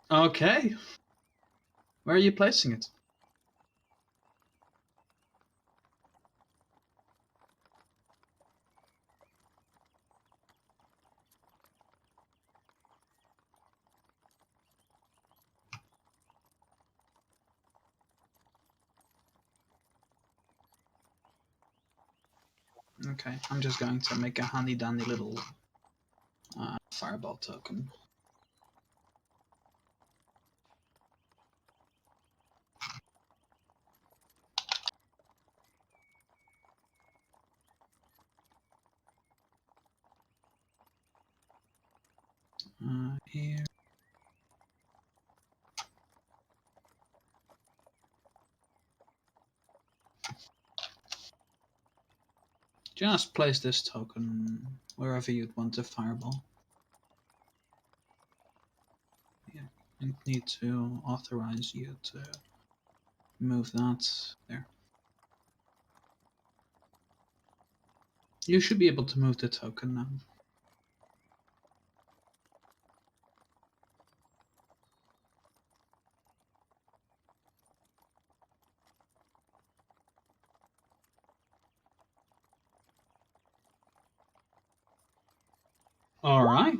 Okay. Where are you placing it? Okay, I'm just going to make a handy dandy little fireball token. Here. Just place this token wherever you'd want to fireball. I need to authorize you to move that there. You should be able to move the token now. Alright.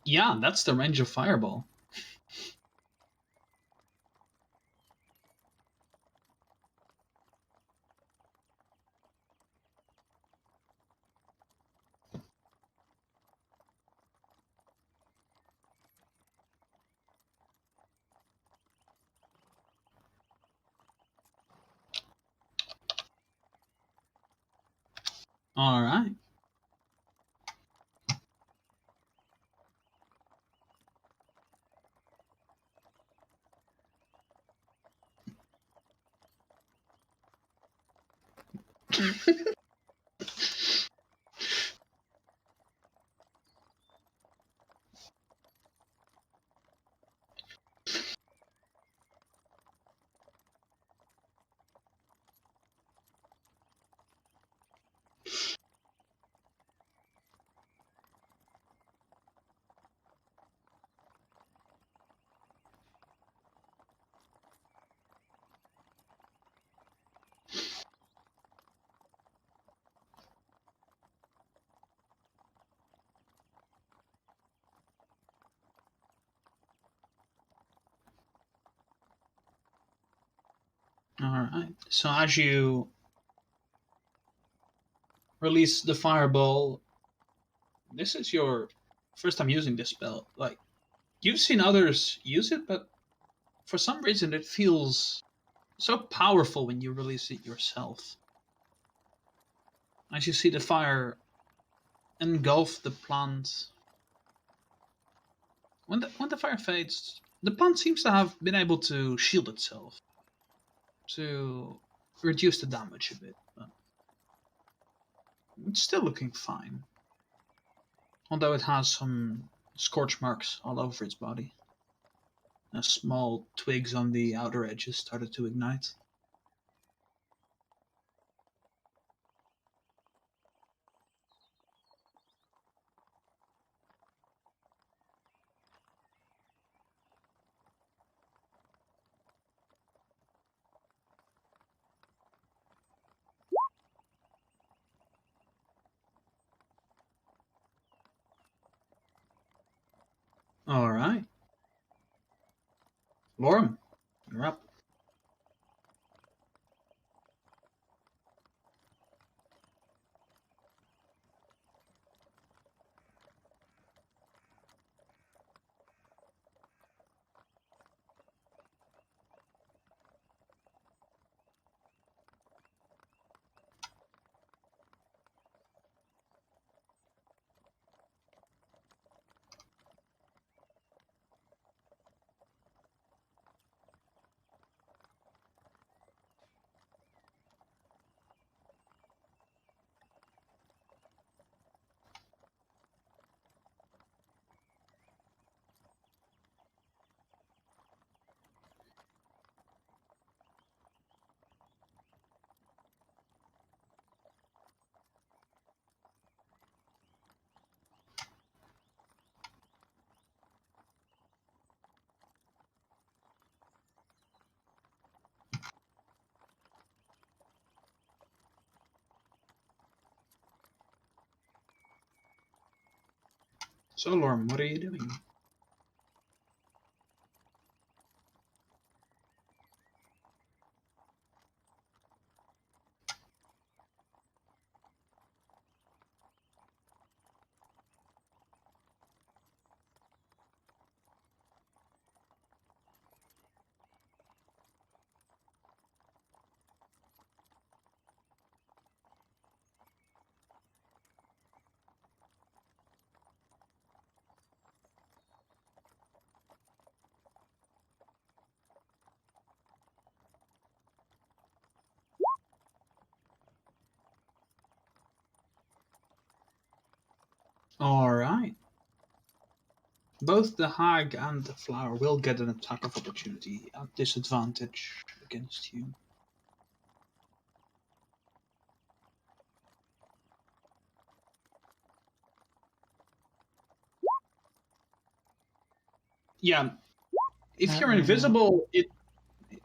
Yeah, that's the range of Fireball. Alright. Alright. So as you release the Fireball, this is your first time using this spell. Like, you've seen others use it, but for some reason it feels so powerful when you release it yourself. As you see the fire engulf the plant. When the fire fades, the plant seems to have been able to shield itself to reduce the damage a bit, but it's still looking fine. Although it has some scorch marks all over its body. Small twigs on the outer edges started to ignite. Alright. Lorem, you're up. So, Lorem, what are you doing? Alright. Both the hag and the flower will get an attack of opportunity at disadvantage against you. Yeah, if That you're ran out. invisible,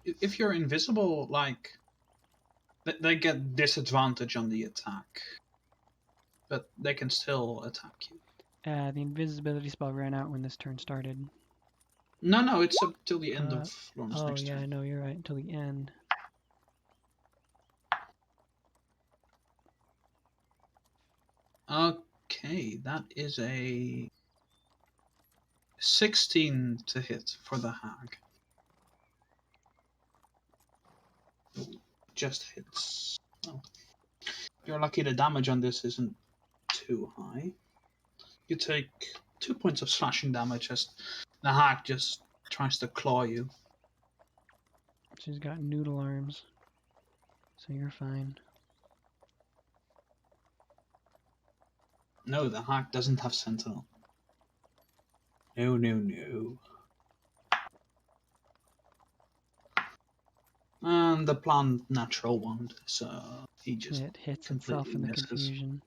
if you're invisible, like they get disadvantage on the attack, but they can still attack you. The invisibility spell ran out when this turn started. No, it's up till the end of Lorne's Oh next yeah, I turn. know, you're right, until the end. Okay, that is a 16 to hit for the hag. Just hits. Oh. You're lucky the damage on this isn't too high. You take 2 points of slashing damage as the hag just tries to claw you. She's got noodle arms, so you're fine. No, the hag doesn't have sentinel. No. And the plant natural wand, so he just It hits completely itself in the misses. confusion.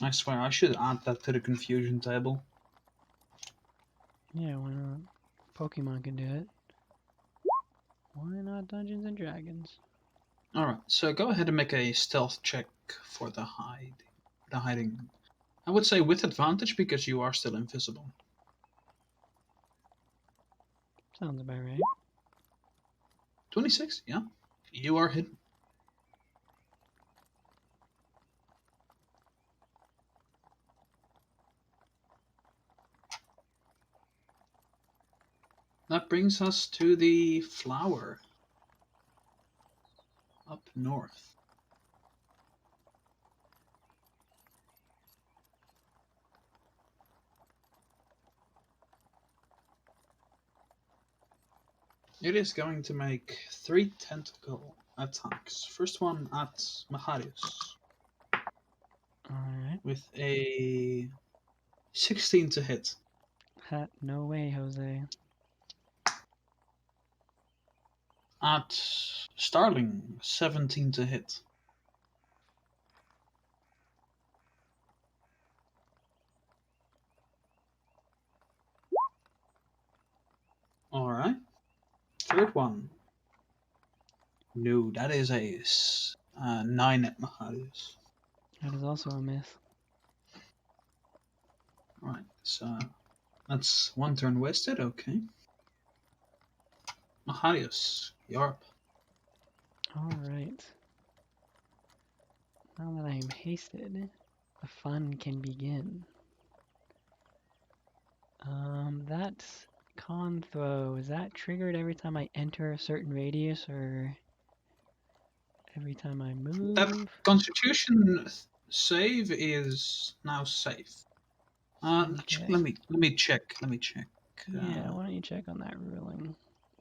I swear, I should add that to the confusion table. Yeah, why not? Pokemon can do it. Why not Dungeons and Dragons? Alright, so go ahead and make a stealth check for the hiding. I would say with advantage because you are still invisible. Sounds about right. 26, yeah. You are hidden. That brings us to the flower. Up north. It is going to make 3 tentacle attacks. First one at Maharius Alright. with a 16 to hit. No way, Jose. At Starling, 17 to hit. Alright. Third one. No, that is a 9 at Maharius. That is also a miss. Alright, so that's 1 turn wasted, okay. Maharius, you're up. Alright. Now that I am hasted, the fun can begin. That con throw, is that triggered every time I enter a certain radius or every time I move? That Constitution save is now safe. Okay. Let me check. Yeah, why don't you check on that ruling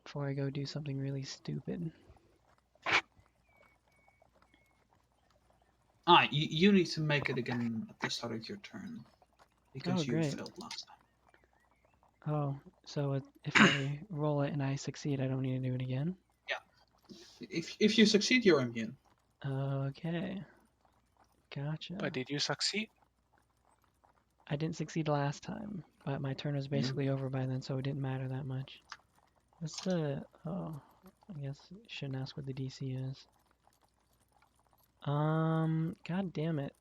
before I go do something really stupid? You need to make it again at the start of your turn because you great. failed last time. Oh, so if I roll it and I succeed, I don't need to do it again? If you succeed, you're immune. Okay. Gotcha. But did you succeed? I didn't succeed last time, but my turn was basically over by then, so it didn't matter that much. What's the... Oh, I guess I shouldn't ask what the DC is. God damn it.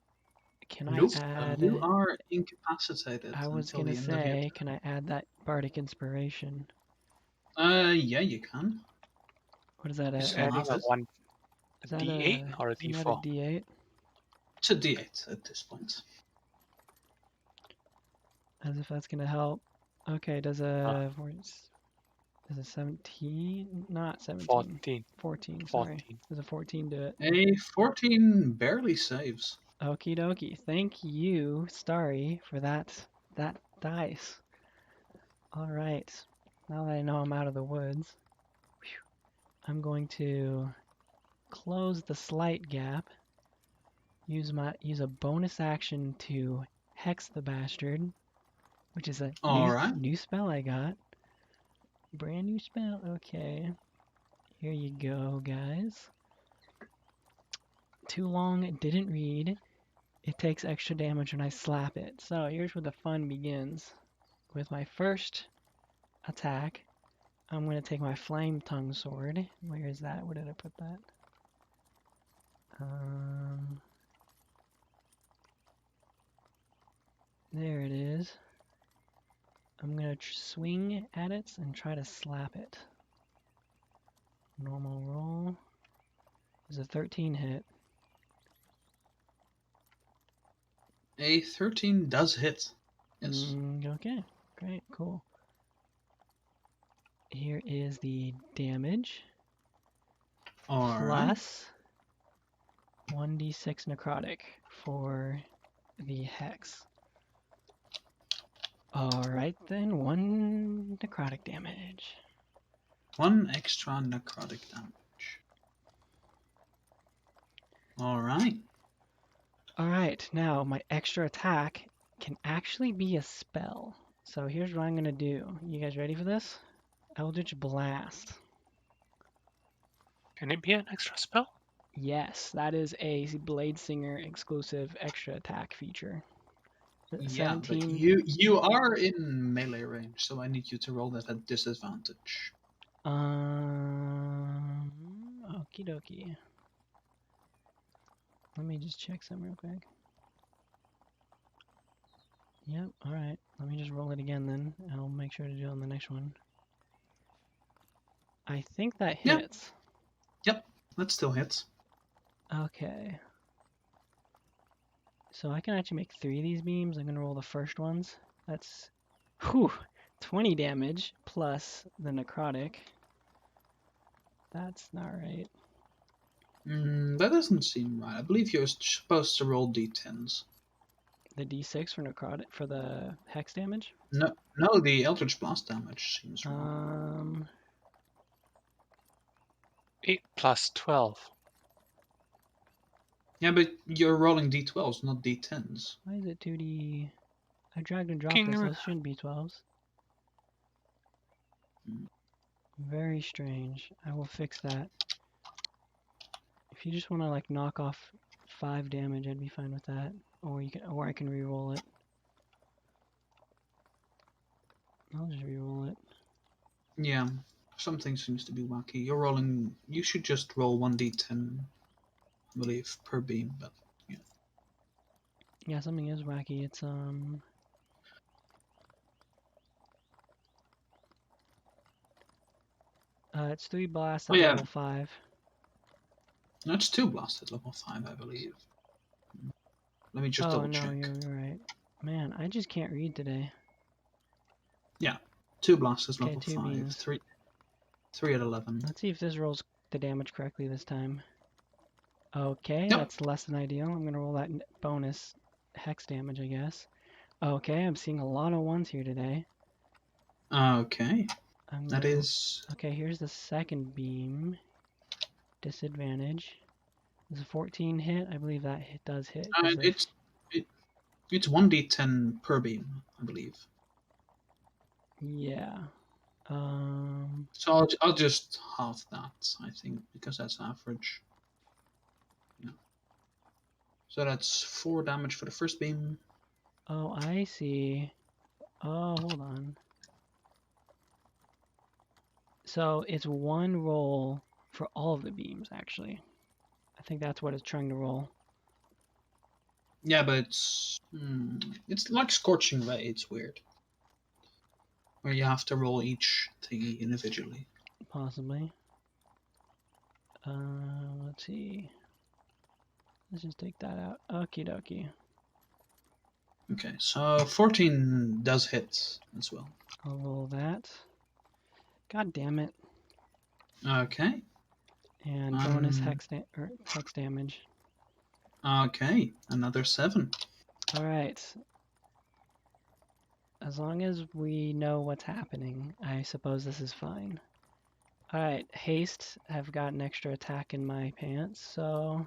Can Nope. I add... You are incapacitated I was until gonna the end of your say, turn. can I add that Bardic Inspiration? Yeah, you can. What is that You at? still Adding have it. a D8 or a Isn't that a D4? D8? It's a D8 at this point. As if that's gonna help. Okay, does a 17? Not 17. 14. 14, sorry. 14. Does a 14 do it? A 14 barely saves. Okie dokie. Thank you, Starry, for that dice. Alright. Now that I know I'm out of the woods, I'm going to close the slight gap use a bonus action to hex the bastard, which is a Alright. new spell I got. Brand new spell. Okay. Here you go, guys. Too long, it didn't read. It takes extra damage when I slap it. So here's where the fun begins. With my first attack, I'm going to take my Flame Tongue Sword. Where is that? Where did I put that? There it is. I'm going to swing at it and try to slap it. Normal roll. There's a 13 hit. A 13 does hit. Yes. Okay, great, cool. Here is the damage. Alright. Plus 1d6 necrotic for the hex. Alright then, 1 necrotic damage. 1 extra necrotic damage. Alright. Alright, now my extra attack can actually be a spell. So here's what I'm going to do. You guys ready for this? Eldritch Blast. Can it be an extra spell? Yes, that is a Blade Singer exclusive extra attack feature. Yeah, but 17. you are in melee range, so I need you to roll that at disadvantage. Okie dokie. Let me just check something real quick. Yep, alright. Let me just roll it again then. I'll make sure to do it on the next one. I think that Yeah. hits. Yep, that still hits. Okay. So I can actually make 3 of these beams. I'm going to roll the first ones. That's 20 damage plus the necrotic. That's not right. That doesn't seem right. I believe you're supposed to roll d10s. The d6 for necrotic for the hex damage? No, the Eldritch Blast damage seems wrong. 8 plus 12. Yeah, but you're rolling d12s, not d10s. Why is it 2d? I dragged and dropped King this, so Ru- it shouldn't be 12s. Very strange. I will fix that. If you just want to like knock off 5 damage, I'd be fine with that. Or I can re-roll it. I'll just re-roll it. Yeah, something seems to be wacky. You should just roll 1d10, I believe, per beam, but yeah. Yeah, something is wacky. It's 3 blasts at Oh, yeah. level 5. That's 2 blasts at level 5, I believe. Let me just double no, check. you're right. Man, I just can't read today. 2 blasts is Okay, level 2 5. beams. 3 at 11. Let's see if this rolls the damage correctly this time. Okay, Yep. that's less than ideal. I'm gonna roll that bonus hex damage, I guess. Okay, I'm seeing a lot of 1s here today. Okay, I'm that gonna... is... Okay, here's the second beam. Disadvantage. There's a 14 hit. I believe that does hit. 'Cause It's 1d10 per beam, I believe. yeah. So I'll just half that, I think, because that's average. Yeah. So that's 4 damage for the first beam. Oh, I see. Oh, hold on. So it's 1 roll for all of the beams, actually. I think that's what it's trying to roll. Yeah, but it's like Scorching Ray. It's weird, where you have to roll each thingy individually. Possibly. Let's see. Let's just take that out. Okie dokie. Okay, so 14 does hit as well. I'll roll that. God damn it. Okay. And bonus hex damage. Okay, another 7. Alright. As long as we know what's happening, I suppose this is fine. Alright, haste. I've got an extra attack in my pants, so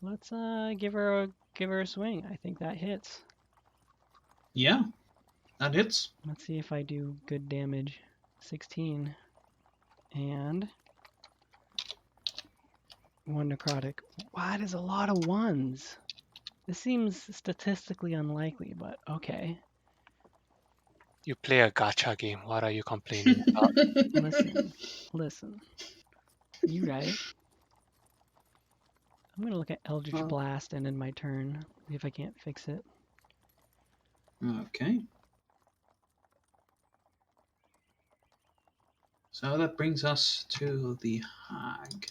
Let's give her a swing. I think that hits. Yeah, that hits. Let's see if I do good damage. 16. And 1 necrotic. Wow, that is a lot of ones. This seems statistically unlikely, but okay. You play a gacha game. What are you complaining about? Listen. You right. I'm gonna look at Eldritch Blast and end my turn. See if I can't fix it. Okay. So that brings us to the hag.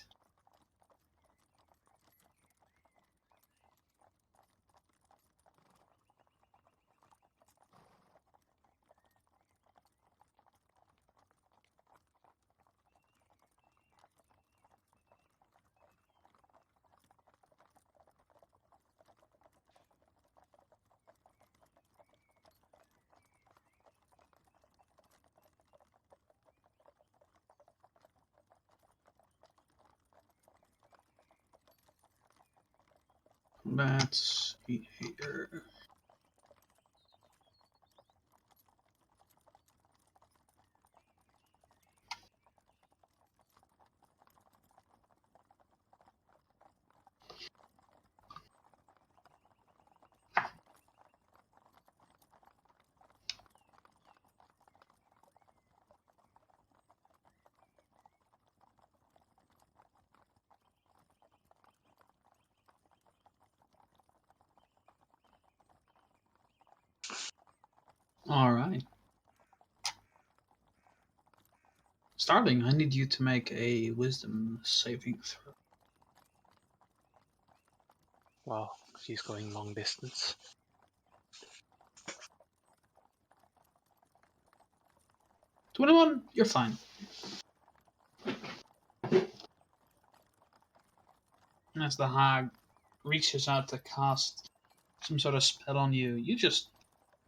Let's see here. All right. Starling, I need you to make a wisdom saving throw. Wow, she's going long distance. 21, you're fine. As the hag reaches out to cast some sort of spell on you, you just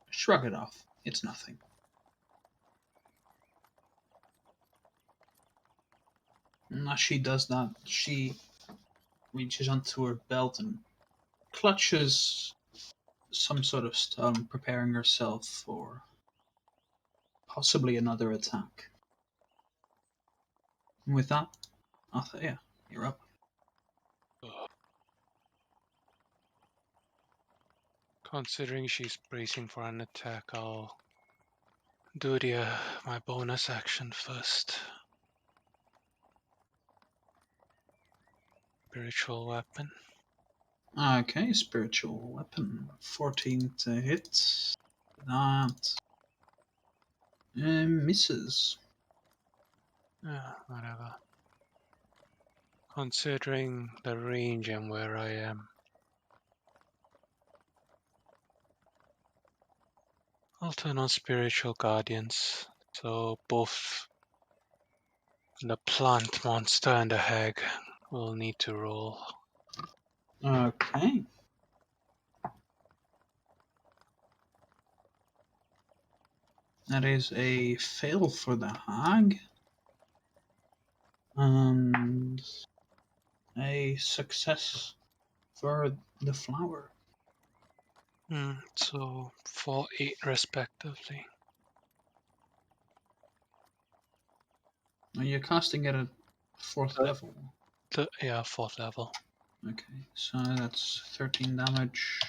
shrug it off. It's nothing. And as she does that, she reaches onto her belt and clutches some sort of stone, preparing herself for possibly another attack. And with that, Althea, you're up. Ugh. Considering she's bracing for an attack, I'll do my bonus action first. Spiritual weapon. Okay, spiritual weapon. 14 to hit. That misses. Whatever. Considering the range and where I am, I'll turn on spiritual guardians. So both the plant monster and the hag will need to roll. Okay. That is a fail for the hag. And a success for the flower. So 4, 8 respectively. Are you casting it at 4th level? Yeah, 4th level. Okay, so that's 13 damage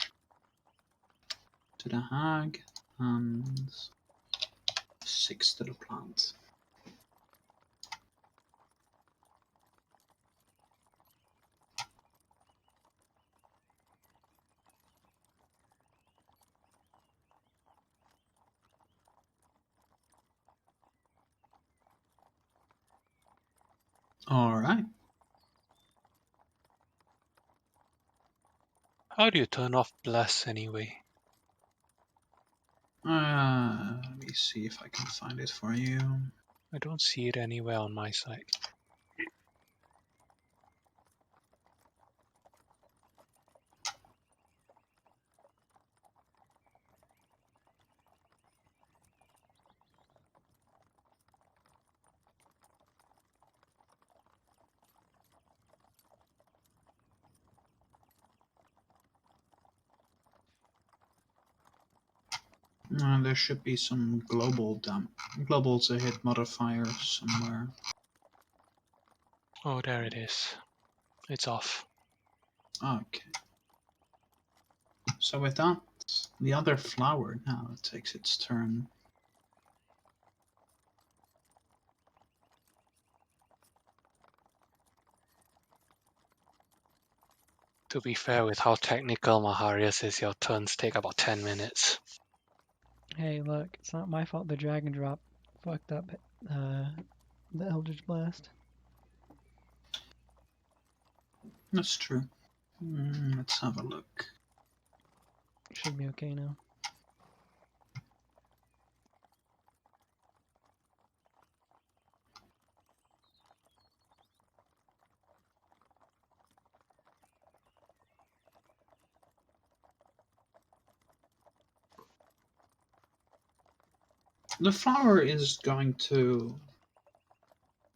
to the hag and 6 to the plant. Alright. How do you turn off bless anyway? Let me see if I can find it for you. I don't see it anywhere on my side. There should be some global to hit modifier somewhere. Oh, there it is. It's off. Okay. So with that, the other flower now takes its turn. To be fair, with how technical Maharius is, your turns take about 10 minutes. Hey, look, it's not my fault the drag and drop fucked up the Eldritch Blast. That's true. Let's have a look. Should be okay now. The flower is going to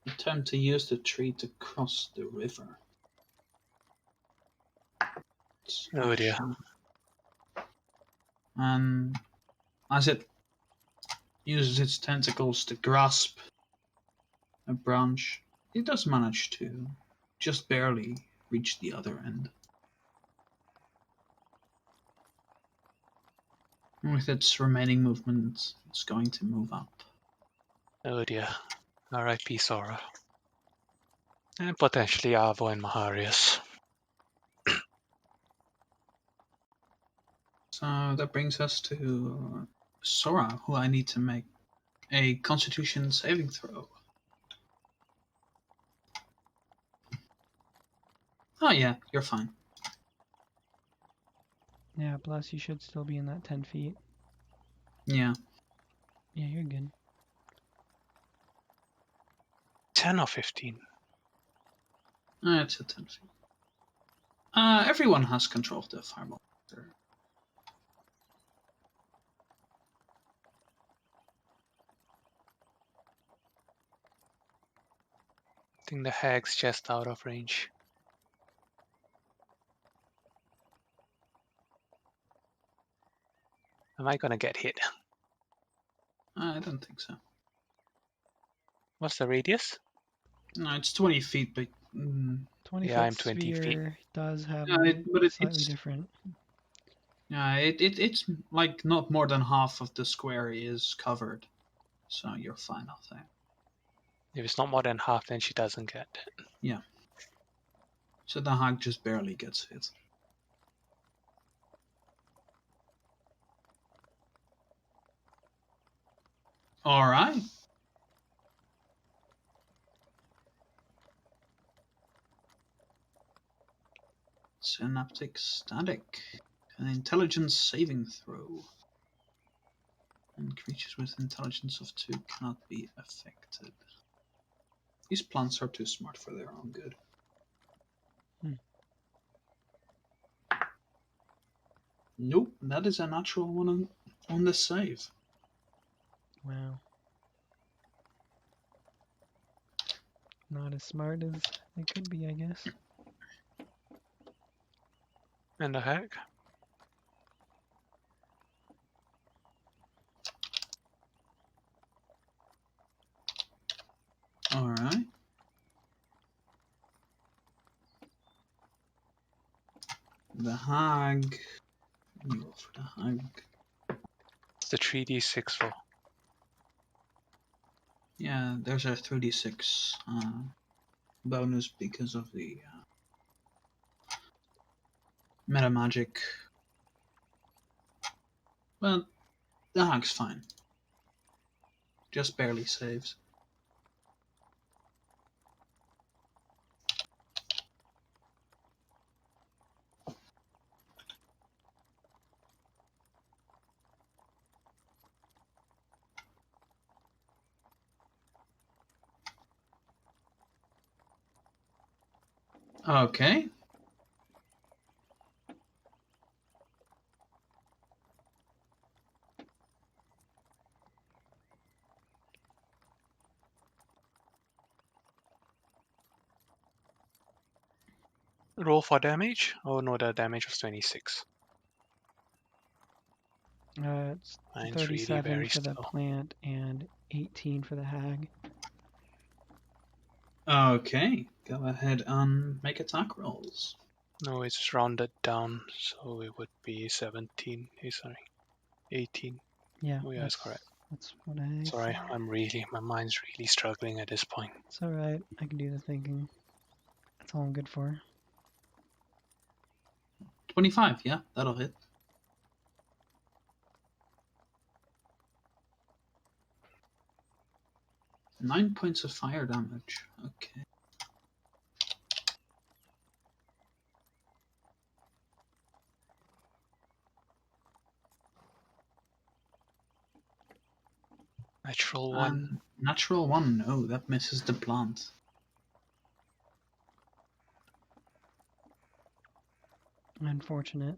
attempt to use the tree to cross the river. Its Oh dear. action. And as it uses its tentacles to grasp a branch, it does manage to just barely reach the other end. And with its remaining movement, it's going to move up. Oh dear. R.I.P. Sora. And potentially Avo and Maharius. So that brings us to Sora, who I need to make a Constitution saving throw. Oh yeah, you're fine. Yeah, plus you should still be in that 10 feet. Yeah. Yeah, you're good. 10 or 15? It's a 10 feet. Everyone has control of the fireball. I think the hag's just out of range. Am I gonna get hit? I don't think so. What's the radius? No, it's 20 feet, but 20 Yeah, foot I'm 20 feet. sphere does have yeah, slightly different. Yeah, it's like not more than half of the square is covered, so you're fine out there. If it's not more than half, then she doesn't get it. Yeah. So the hag just barely gets hit. All right. Synaptic static. An intelligence saving throw. And creatures with intelligence of 2 cannot be affected. These plants are too smart for their own good. Nope, that is a natural one on the save. Wow. Not as smart as they could be, I guess. And the hag? All right. The hag. Let me roll for the hag. It's the 3d6 roll. Yeah, there's a 3d6 bonus because of the meta magic. Well, the hag's fine. Just barely saves. Okay. Roll for damage? Oh no, the damage was 26. It's Mine's really 37 very for the slow. plant and 18 for the hag. Okay, go ahead and make attack rolls. No, it's rounded down, so it would be 17. Sorry, 18. Yeah, Oh, yeah, that's correct. that's what I Sorry, said. my mind's really struggling at this point. It's alright, I can do the thinking. That's all I'm good for. 25, yeah, that'll hit. Nine points of fire damage. Okay. Natural one. Natural one, no, that misses the plant. Unfortunate.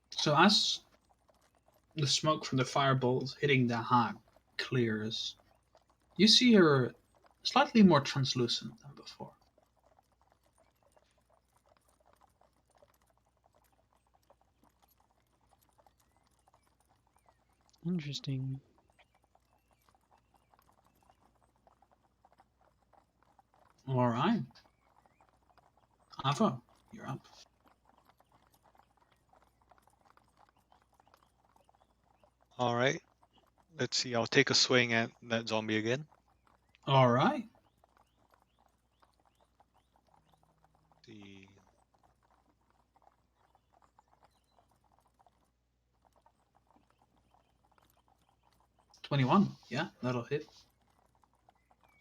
So as the smoke from the fireballs hitting the hag clears, you see her slightly more translucent than before. Interesting. All right. Ava, you're up. All right. Let's see. I'll take a swing at that zombie again. All right. See. $21. Yeah, that'll hit.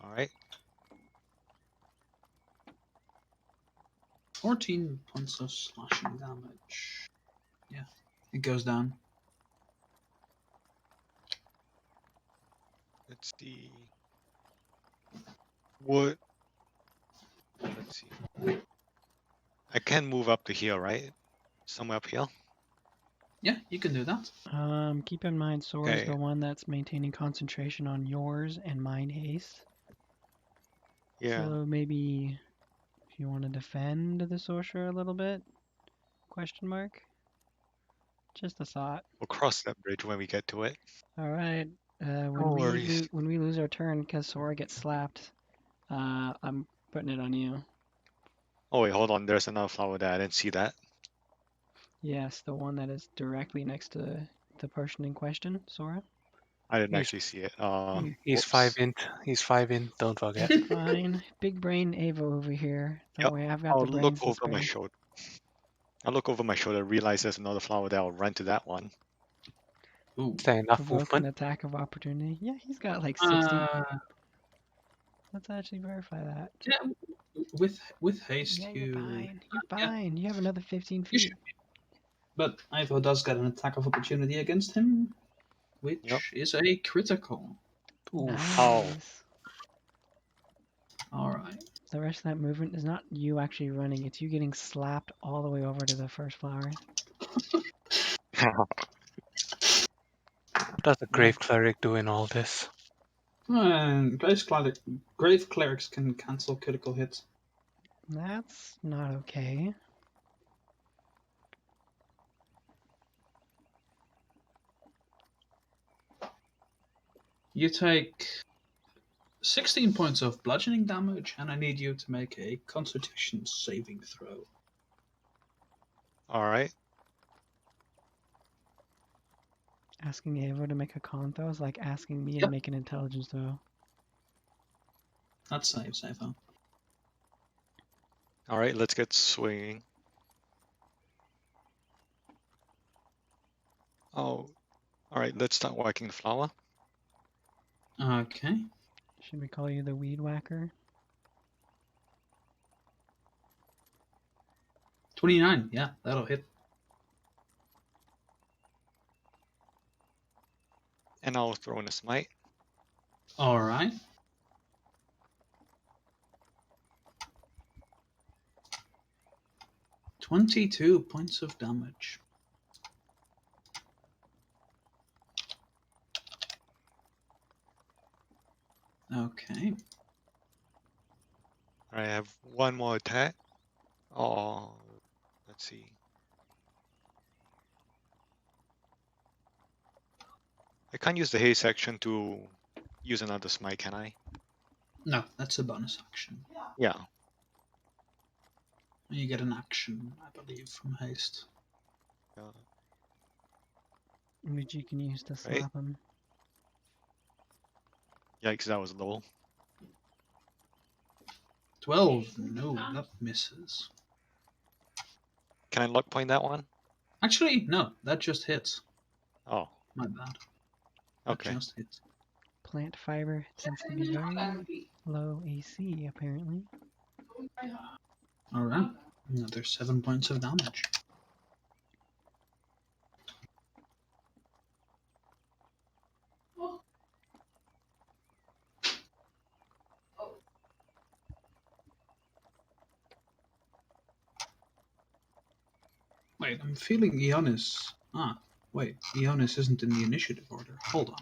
All right. 14 points of slashing damage. Yeah, it goes down. Let's see. What? Let's see. I can move up to here, right? Somewhere up here. Yeah, you can do that. Keep in mind Sora's Okay. the one that's maintaining concentration on yours and mine haste. Yeah. So maybe if you want to defend the sorcerer a little bit? Question mark? Just a thought. We'll cross that bridge when we get to it. All right. No worries. When we lose our turn because Sora gets slapped, I'm putting it on you. Oh wait, hold on. There's another flower there. I didn't see that. Yes, the one that is directly next to the person in question, Sora. I didn't He's- actually see it. He's Whoops. 5 int. He's 5 int. Don't forget. Fine. Big brain Ava over here. Don't Yep. worry, I've got I'll the look brains to over my spare. shoulder. I'll look over my shoulder, realize there's another flower there. I'll run to that one. Ooh. Is there enough Provoke an movement? attack of opportunity. Yeah, he's got like 60. Uh, Let's actually verify that. yeah, with haste, Yeah, you're fine. You're fine. Yeah. You have another 15 You feet. should be. But Ivo does get an attack of opportunity against him, which Yep. is a critical. Nice. Ow. All right. The rest of that movement is not you actually running, it's you getting slapped all the way over to the first flower. What does a grave cleric do in all this? And grave clerics can cancel critical hits. That's not okay. You take 16 points of bludgeoning damage, and I need you to make a Constitution saving throw. All right. Asking Ava to make a con throw is like asking me to Yep. make an intelligence throw. That's save though. All right. Let's get swinging. Oh. All right. Let's start whacking the flower. Okay. Should we call you the weed whacker? 29. Yeah, that'll hit. And I'll throw in a smite. All right. $22 points of damage. Okay. All right. I have one more attack. Oh. Let's see. I can't use the haste action to use another smite, can I? No, that's a bonus action. Yeah. You get an action, I believe, from haste. Which you can use to Right. slap him. Yikes, that was low. 12. No, that misses. Can I luck point that one? Actually, no, that just hits. Oh, My bad. That okay. just hits. Plant fiber tends to be very low AC, apparently. Alright. Another 7 points of damage. Wait, I'm feeling Ionis. Ah, wait, Ionis isn't in the initiative order. Hold on.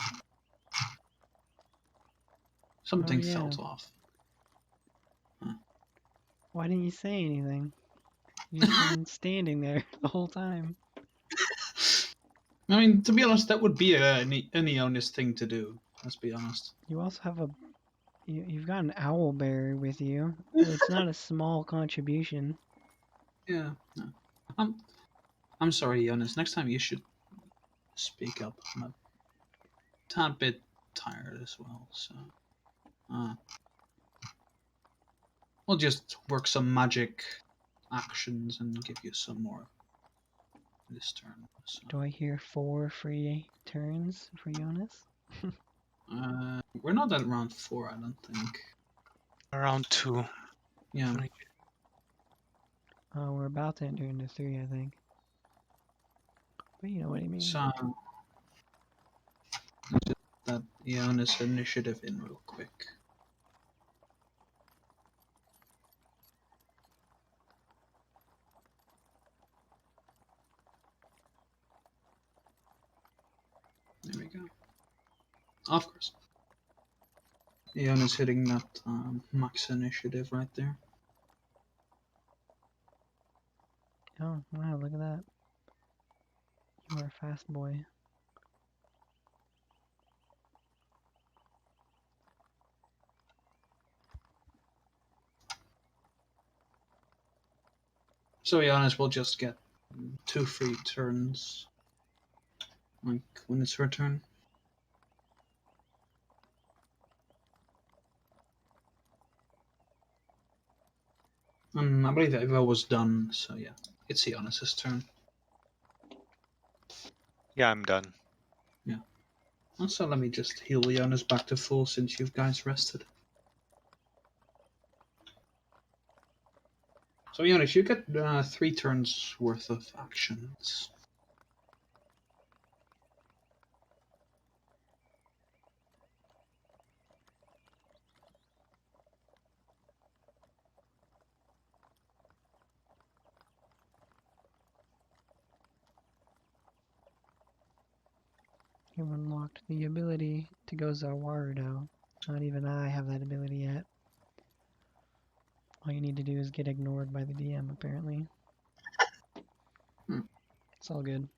Something yeah. felt off. Why didn't you say anything? You've just been standing there the whole time. I mean, to be honest, that would be an Ionis thing to do. Let's be honest. You also have you've got an owl bear with you. It's not a small contribution. Yeah. No. I'm sorry, Ionis. Next time you should speak up. I'm a tad bit tired as well, so. We'll just work some magic actions and give you some more this turn. So. Do I hear 4 free turns for Jonas? We're not at round 4, I don't think. Around 2. Yeah. Oh, we're about to enter into 3, I think. But you know what I mean. So just that Ionis initiative in real quick. There we go. Of course. Ionis hitting that max initiative right there. Oh, wow, look at that. You are a fast boy. So Ionis will just get 2 free turns. Like when it's her turn. I believe that Eva was done, so yeah. It's Ionis' turn. Yeah, I'm done. Also, let me just heal Ionis back to full since you guys rested. So Ionis, you get 3 turns worth of actions. You've unlocked the ability to go Zawardo. Not even I have that ability yet. All you need to do is get ignored by the DM, apparently. It's all good.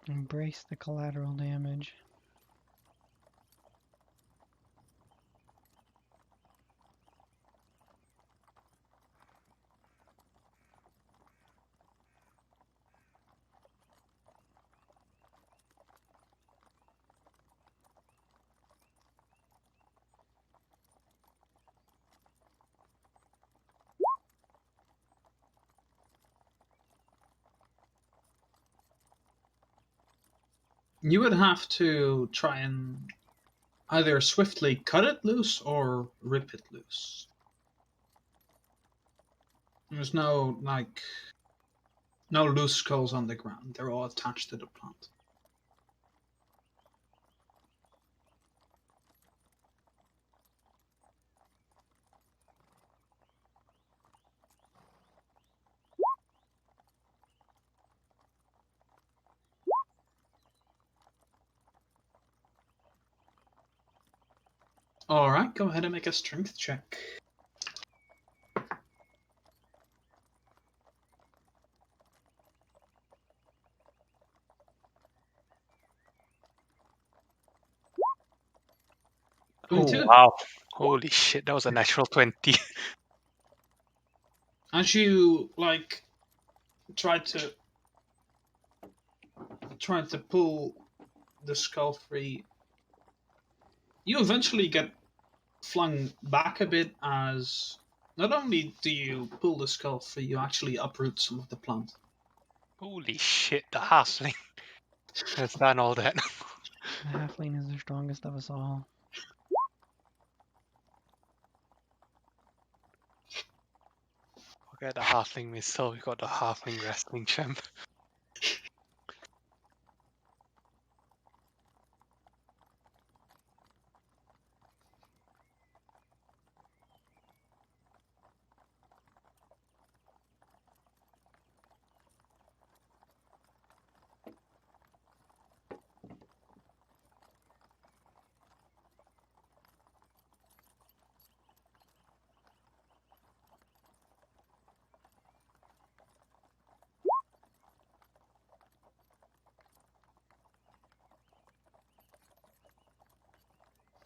Embrace the collateral damage. You would have to try and either swiftly cut it loose or rip it loose. There's no loose skulls on the ground. They're all attached to the plant. Alright, go ahead and make a strength check. Oh 22. wow! Holy shit! That was a natural 20. As you try to pull the skull free, you eventually get flung back a bit as not only do you pull the skull free, you actually uproot some of the plant. Holy shit! The halfling has done all that. The halfling is the strongest of us all. Forget the halfling missile. We got the halfling wrestling champ.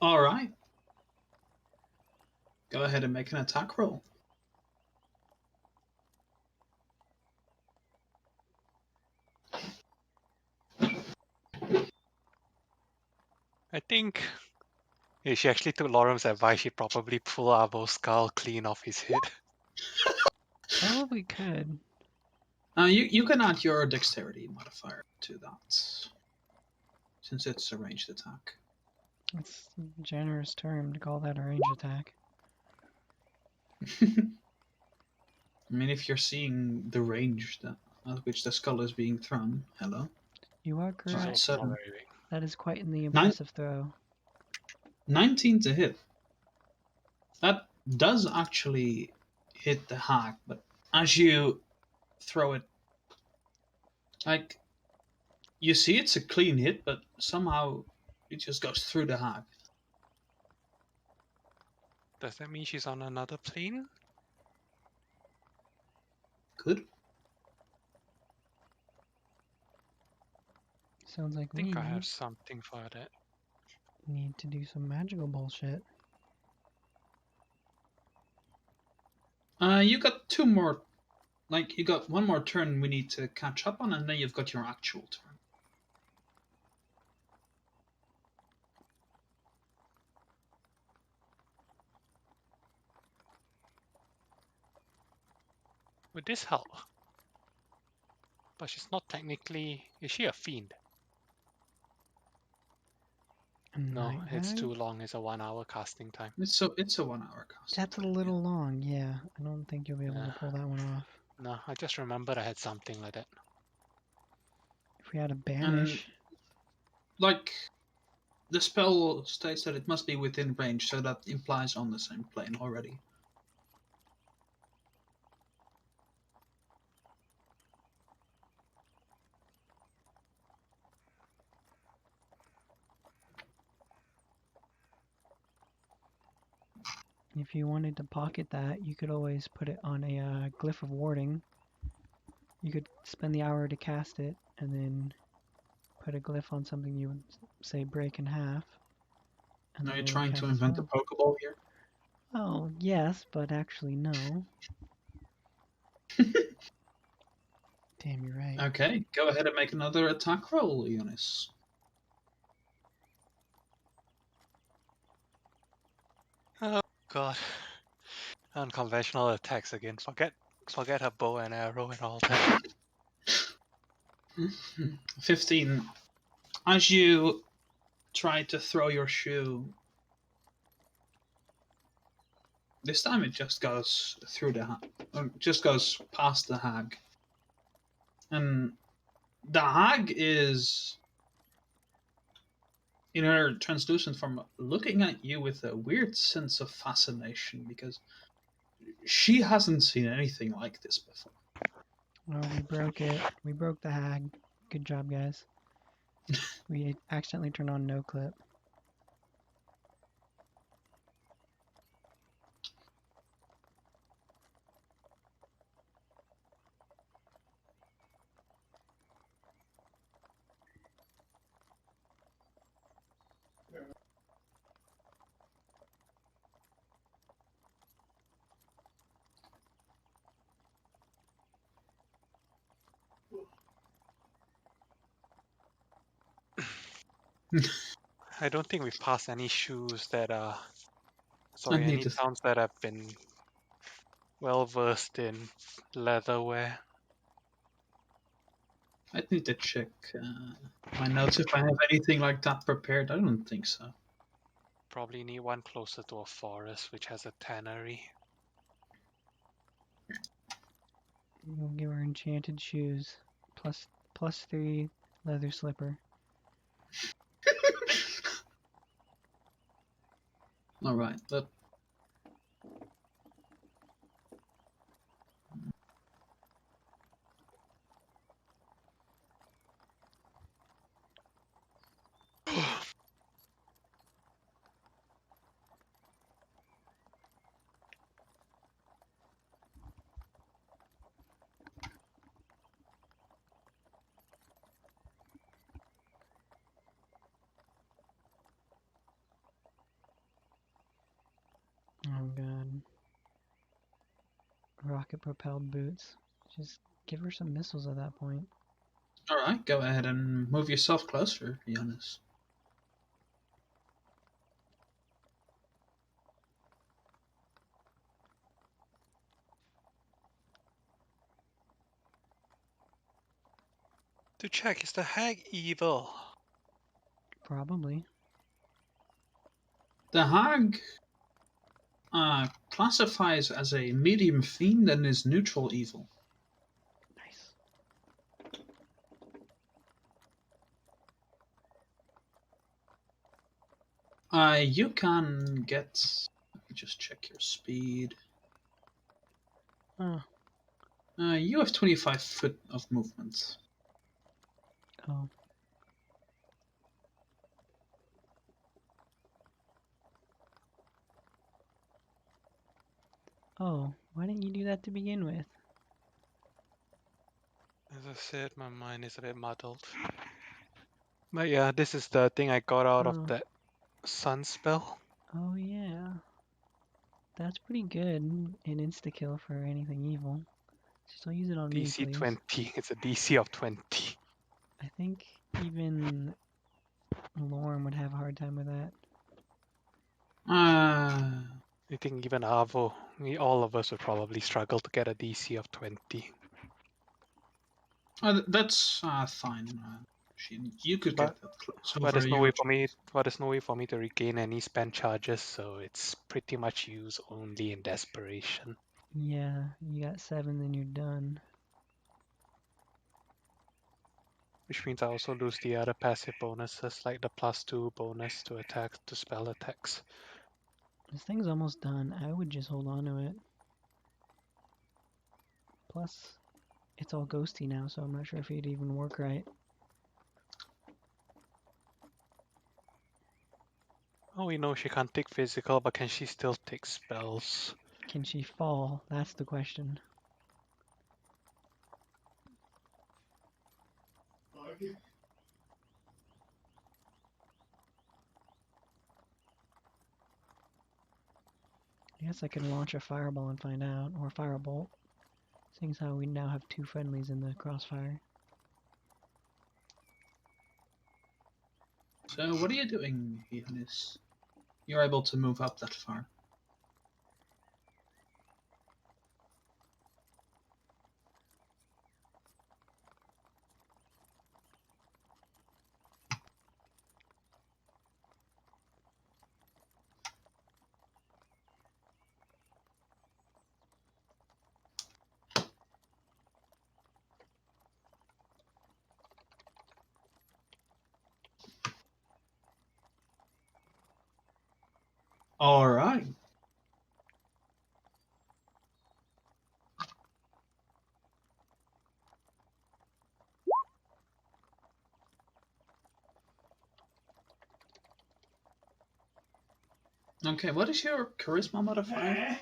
Alright. Go ahead and make an attack roll. I think if she actually took Lorem's advice, she'd probably pull Arvo's skull clean off his head. Probably could. You can add your dexterity modifier to that, since it's a ranged attack. It's a generous term to call that a range attack. I mean, if you're seeing the range at which the skull is being thrown, hello. You are She's correct. also not Seven. very big. That is quite in the impressive throw. 19 to hit. That does actually hit the hag, but as you throw it, you see it's a clean hit, but somehow it just goes through the hag. Does that mean she's on another plane? Good. Sounds like I think I have something for that. need to do some magical bullshit. You got two more. You got one more turn we need to catch up on, and then you've got your actual turn. Would this help? But she's not technically... Is she a fiend? No, Night it's hag? too long. It's a 1 hour casting time. It's a 1 hour cast. That's a little long, yeah. I don't think you'll be able Yeah. to pull that one off. No, I just remembered I had something like that. If we had a banish, The spell states that it must be within range, so that implies on the same plane already. if you wanted to pocket that, you could always put it on a glyph of warding. You could spend the hour to cast it, and then put a glyph on something you would say break in half. And Are then you it would trying cast to a invent a spell. Pokeball here? Oh, yes, but actually no. Damn, you're right. Okay, go ahead and make another attack roll, Eunice. Oh god. Unconventional attacks again. Forget her bow and arrow and all that. 15. As you try to throw your shoe, this time it just goes through just goes past the hag, and the hag is in her translucent form looking at you with a weird sense of fascination because she hasn't seen anything like this before. Well, we broke it. We broke the hag. Good job, guys. We accidentally turned on no clip. I don't think we've passed any shoes that are. I Sorry, need any to towns that have been well versed in leatherware. I need to check my notes if I have anything like that prepared. I don't think so. Probably need one closer to a forest, which has a tannery. We'll give her enchanted shoes. Plus 3 leather slipper. All right, but Oh god. Rocket propelled boots. Just give her some missiles at that point. all right, go ahead and move yourself closer, Giannis. To check, is the hag evil? Probably. The hag classifies as a medium fiend and is neutral evil. Nice. You can get. Let me just check your speed. Oh. You have 25 foot of movement. Oh. Oh, why didn't you do that to begin with? As I said, my mind is a bit muddled. But yeah, this is the thing I got out of Oh. that sun spell. Oh yeah. That's pretty good. An insta-kill for anything evil. Still use it on me, DC please. 20. It's a DC of 20. I think even Lorne would have a hard time with that. I think even Avo, all of us would probably struggle to get a DC of 20. That's fine. You could But get that close. But there's Over no your way for me. But there's no way for me to regain any spend charges, so it's pretty much used only in desperation. Yeah, you got 7, then you're done. Which means I also lose the other passive bonuses, like the +2 bonus to attack to spell attacks. This thing's almost done. I would just hold on to it. Plus, it's all ghosty now, so I'm not sure if it'd even work right. Oh, we know she can't take physical, but can she still take spells? Can she fall? That's the question. I guess I can launch a fireball and find out, or firebolt. Seeing as how we now have 2 friendlies in the crossfire. So what are you doing, Giannis? You're able to move up that far. All right. Okay, what is your charisma modifier?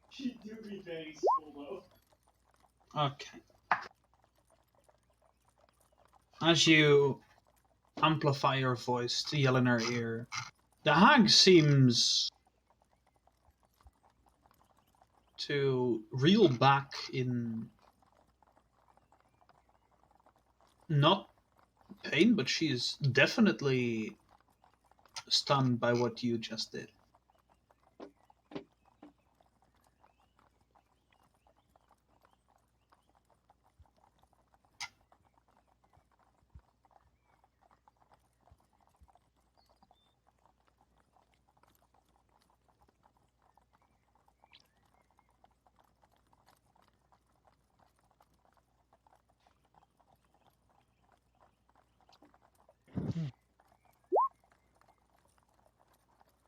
She do be very small though. Okay. As you amplify your voice to yell in her ear, the hag seems to reel back in not pain, but she's definitely stunned by what you just did.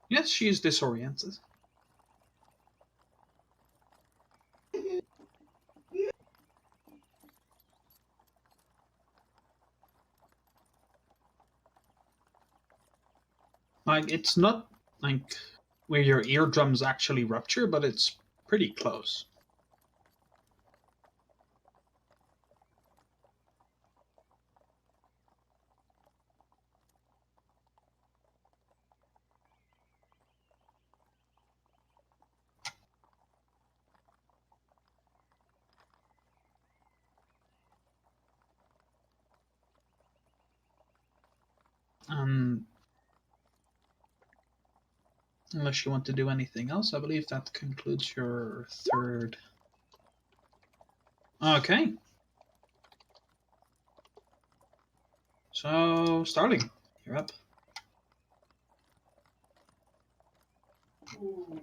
Yes, she is disoriented. Like, it's not like where your eardrums actually rupture, but it's pretty close. Unless you want to do anything else, I believe that concludes your third. Okay. So, Starling, you're up. Ooh.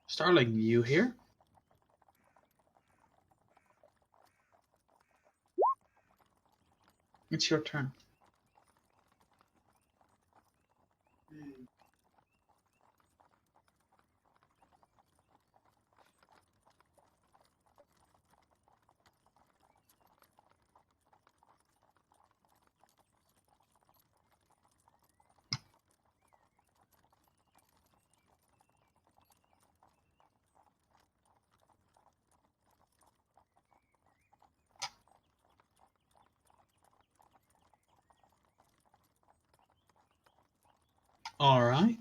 Starling, you here? It's your turn. Hmm. All right.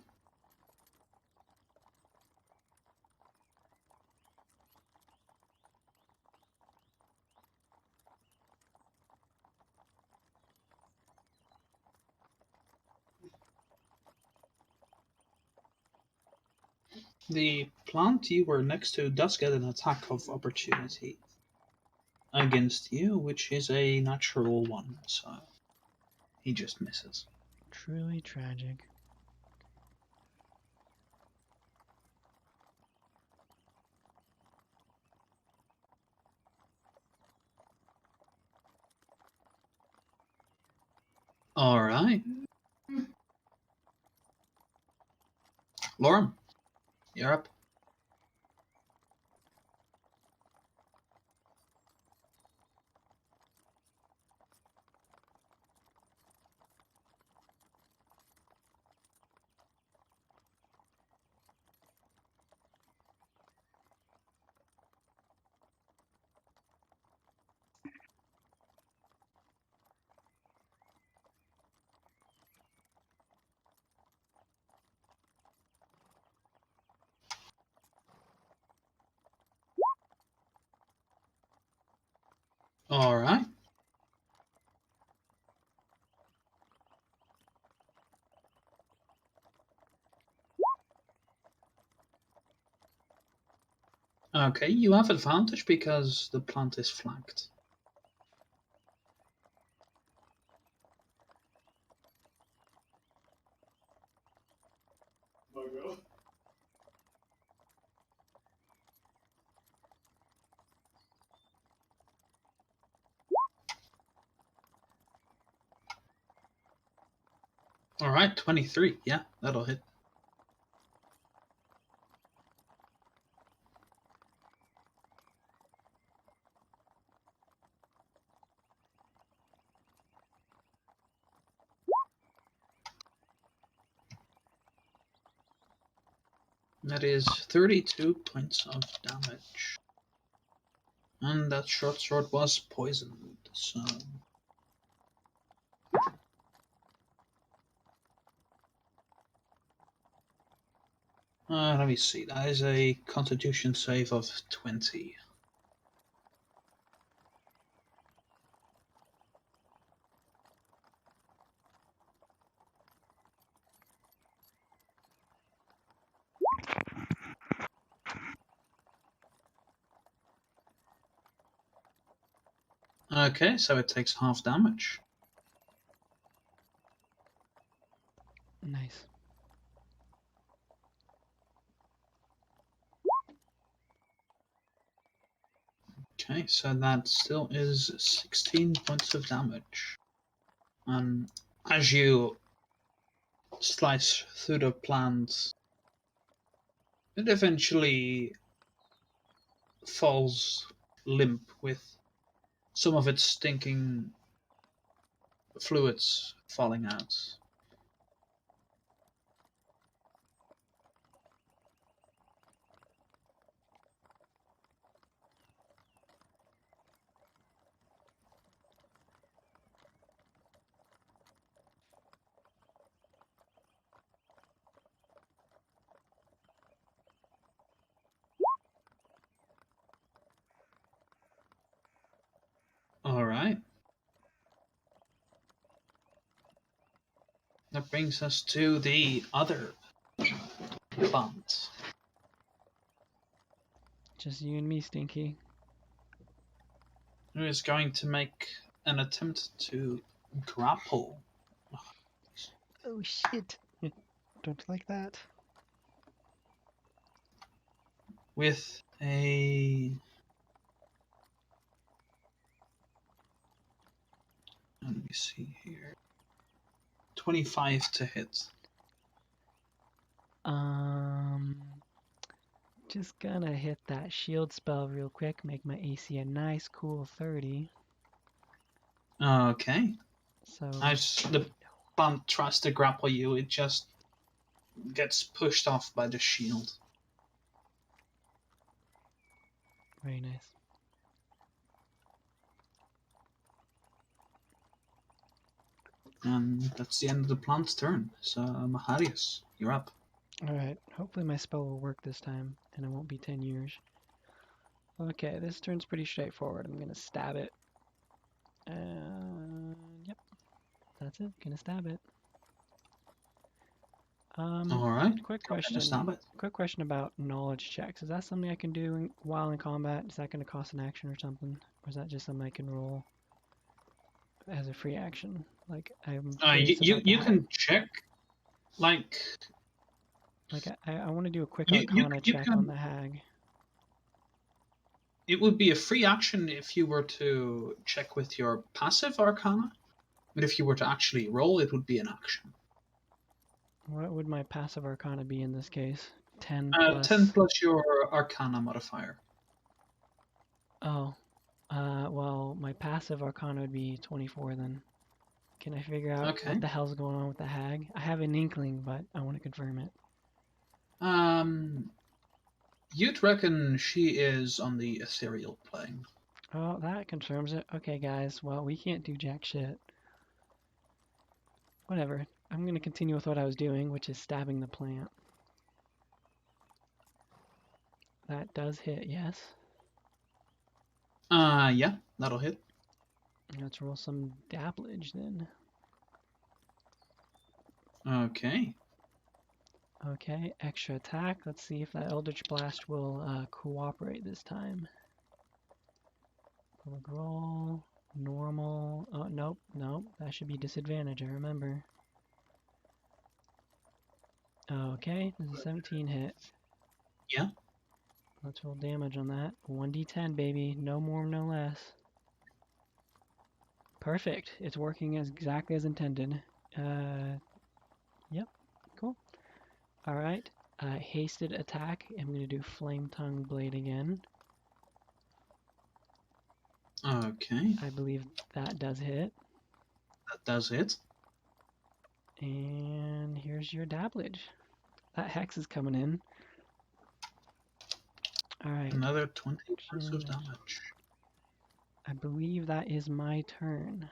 The plant you were next to does get an attack of opportunity against you, which is a natural one, so he just misses. Truly tragic. All right. Lauren, you're up. All right. Okay, you have advantage because the plant is flanked. All right, 23. Yeah, that'll hit. That is 32 points of damage. And that short sword was poisoned, so... let me see, that is a constitution save of 20. Okay, so it takes half damage. Nice. Okay, so that still is 16 points of damage. And as you slice through the plant, it eventually falls limp with some of its stinking fluids falling out. All right. That brings us to the other plant. Just you and me, Stinky. Who is going to make an attempt to grapple Oh shit. Don't like that. with a... Let me see here. 25 to hit. Just gonna hit that shield spell real quick, make my AC a nice cool 30. Okay. So As the plant tries to grapple you, it just gets pushed off by the shield. very nice. And that's the end of the plant's turn. So, Maharius, you're up. Alright, hopefully my spell will work this time, and it won't be 10 years. Okay, this turn's pretty straightforward. I'm gonna stab it. And yep, that's it. Gonna stab it. All right. Quick Go ahead and question. stab it. Quick question about knowledge checks. Is that something I can do while in combat? Is that gonna cost an action or something, or is that just something I can roll as a free action? Like I'm curious about You that. can check, like Like I want to do a quick you Arcana you check on can. the hag. It would be a free action if you were to check with your passive Arcana, but if you were to actually roll, it would be an action. What would my passive Arcana be in this case? 10 10 plus. plus your Arcana modifier. Oh, well, my passive Arcana would be 24 then. Can I figure out Okay. what the hell's going on with the hag? I have an inkling, but I want to confirm it. You'd reckon she is on the ethereal plane. Oh, that confirms it. Okay, guys. Well, we can't do jack shit. Whatever. I'm going to continue with what I was doing, which is stabbing the plant. That does hit, yes. Yeah, that'll hit. Let's roll some dabblage then. Okay. Okay, extra attack. Let's see if that Eldritch Blast will cooperate this time. Public roll, normal. Oh, nope, nope. That should be disadvantage, I remember. Okay, this is a 17 hit. Yeah. Let's roll damage on that. 1d10, baby. No more, no less. Perfect. It's working as exactly as intended. Yep, cool. Alright, hasted attack. I'm going to do Flame Tongue Blade again. Okay. I believe that does hit. That does it. And here's your dabblage. That hex is coming in. Alright, Another 20 points of damage. damage. I believe that is my turn.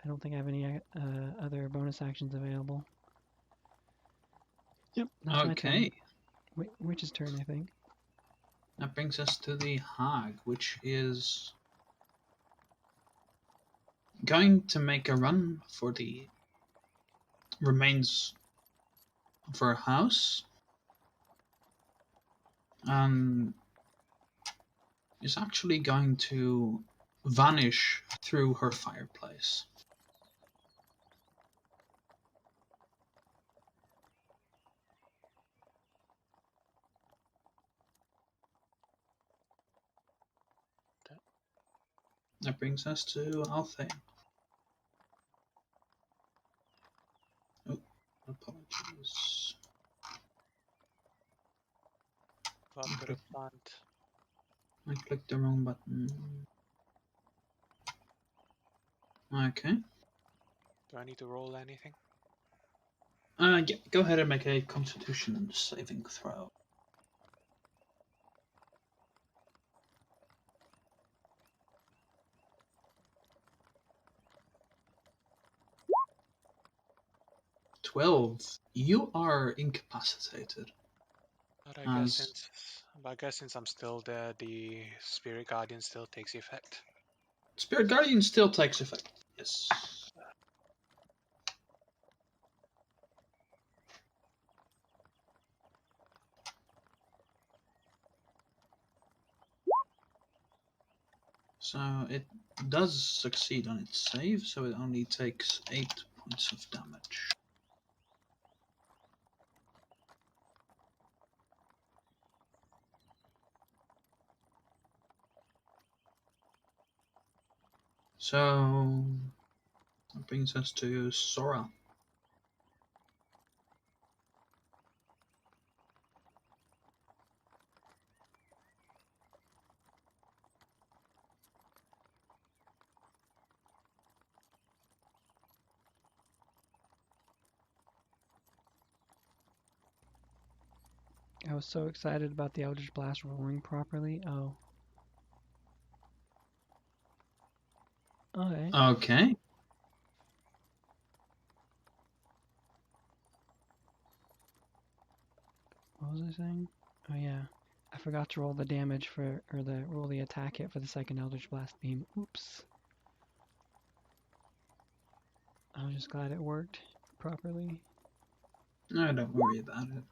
I don't think I have any other bonus actions available. Yep, that's my turn. Okay. Witch's turn, I think. That brings us to the hag, which is going to make a run for the remains of her house. Is actually going to vanish through her fireplace. That brings us to Althea. Oh, apologies. Got to the plant. I clicked the wrong button. Okay. Do I need to roll anything? Yeah, go ahead and make a Constitution saving throw. "12. You are incapacitated. But I guess As since I'm still there, the Spirit Guardian still takes effect. Spirit Guardian still takes effect. Yes. So it does succeed on its save, so it only takes 8 points of damage. So that brings us to Sora. I was so excited about the Eldritch Blast roaring properly. Oh. Okay. Okay. What was I saying? Oh yeah. I forgot to roll the damage for, or roll the attack hit for the second Eldritch Blast beam. Oops. I was just glad it worked properly. No, don't worry about it.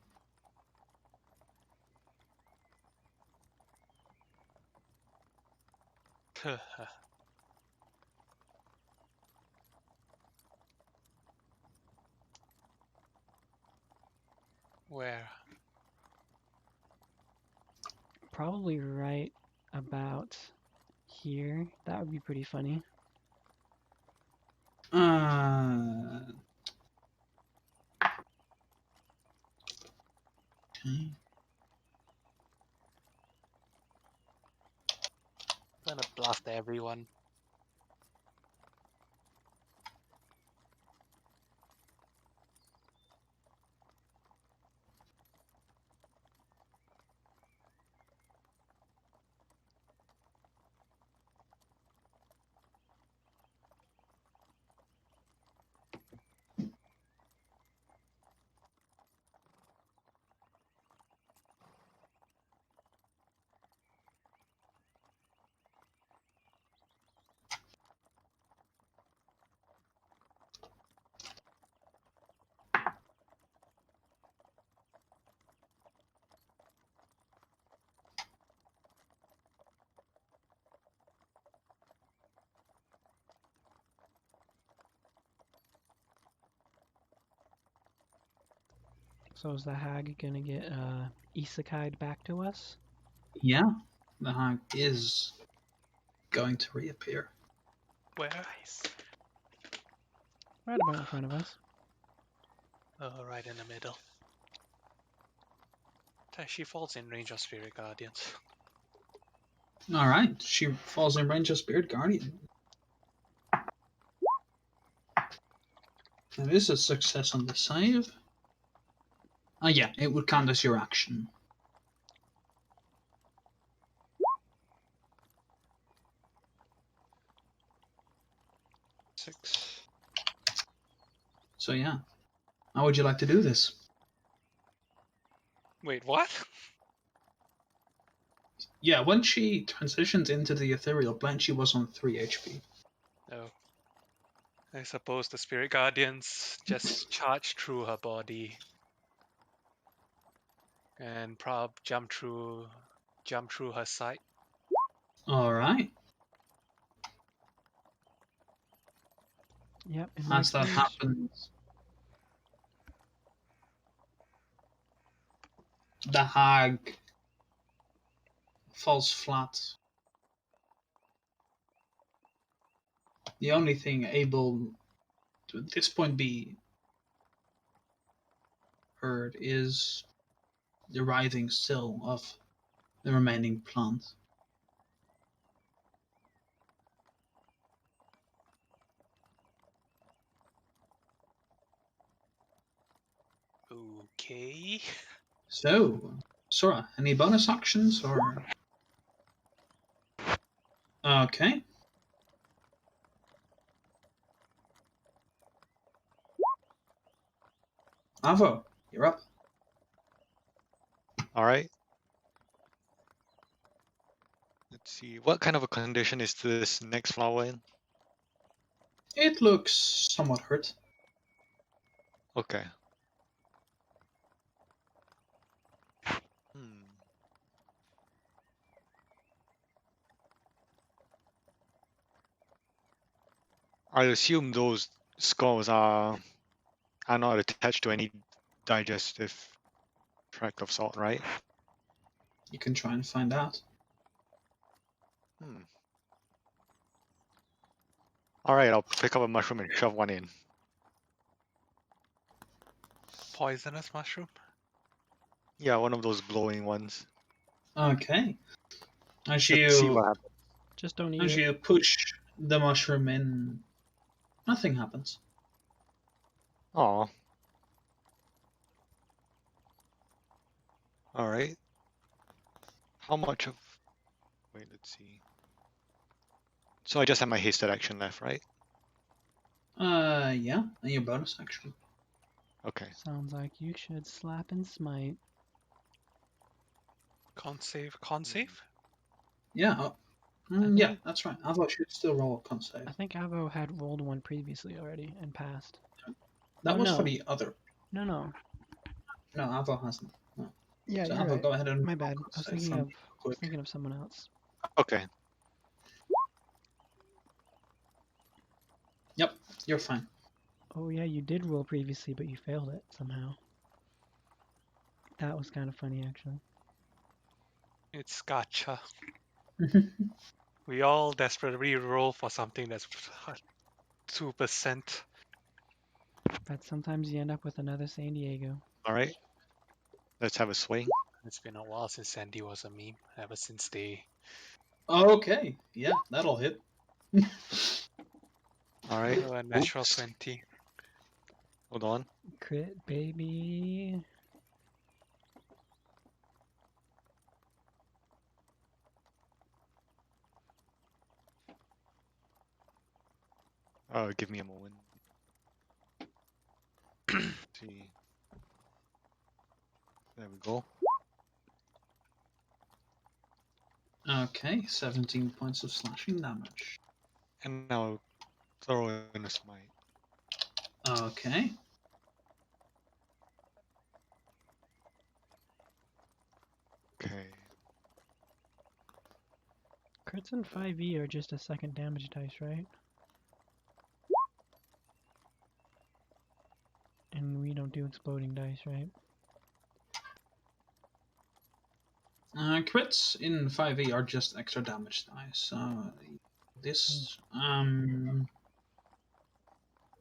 Where? Probably right about here. That would be pretty funny. Okay. Gonna blast everyone. So is the hag gonna get isekai'd back to us? Yeah, the hag is going to reappear. Where? Right about in front of us. Oh, right in the middle. She falls in range of spirit guardians. All right, she falls in range of Spirit Guardian. That is a success on the save. Oh yeah, it would count as your action. Six. So yeah, how would you like to do this? Wait, what? Yeah, when she transitions into the ethereal plane, she was on 3 HP. Oh. I suppose the spirit guardians just charge through her body and jump through her side. All right, Yep. In as that range. happens, the hag falls flat. The only thing able to at this point be heard is the writhing still of the remaining plant. Okay. So, Sora, any bonus actions or? Okay. Avo, you're up. All right. Let's see. What kind of a condition is this next flower in? It looks somewhat hurt. Okay. Hmm. I assume those skulls are not attached to any digestive tract of salt, right? You can try and find out. Hmm. All right, I'll pick up a mushroom and shove one in. Poisonous mushroom? Yeah, one of those glowing ones. Okay. As Let's see what you happens. Just don't eat as it. you push the mushroom in, nothing happens. Aw. All right. How much of? Wait, let's see. So I just have my hasted action left, right? Yeah, and your bonus action. Okay. Sounds like you should slap and smite. Can't save. Can't save? Yeah. Yeah, think- that's right. Avo should still roll a con save. I think Avo had rolled one previously already and passed. That Oh, was for no. the other. No, no. No, Avo hasn't. No. Yeah, So you're Avo, right. go ahead and My bad. roll a I was save thinking for me of quick. someone else. Okay. Yep, you're fine. Oh yeah, you did roll previously, but you failed it somehow. That was kind of funny, actually. It's gotcha. We all desperately roll for something that's 2%. But sometimes you end up with another San Diego. All right. Let's have a swing. It's been a while since Sandy was a meme. Ever since they. Okay, yeah, that'll hit. All right. Oh, a natural Oops. 20. Hold on. Crit, baby. Give me a moment. See. There we go. Okay, 17 points of slashing damage. And now throw in a smite. Okay. Okay. Crits and 5e are just a second damage dice, right? And we don't do exploding dice, right? Crits in 5e are just extra damage dice. This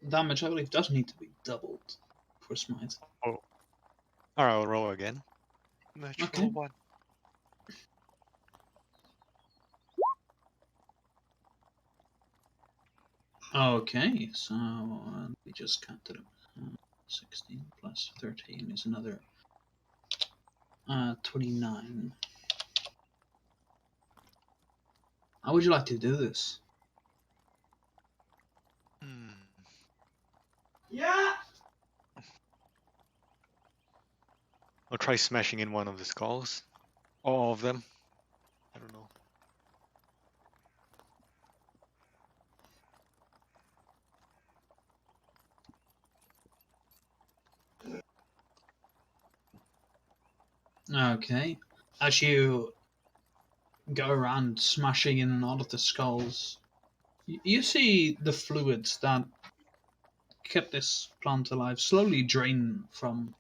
damage, I believe, does need to be doubled for smite. Oh. Alright, I'll roll again. Natural Okay. 1. Okay, so we just counted it. 16 plus 13 is another 29. How would you like to do this? Hmm. Yeah! I'll try smashing in one of the skulls. All of them. I don't know. Okay. As you go around smashing in all of the skulls, you see the fluids that kept this plant alive slowly drain from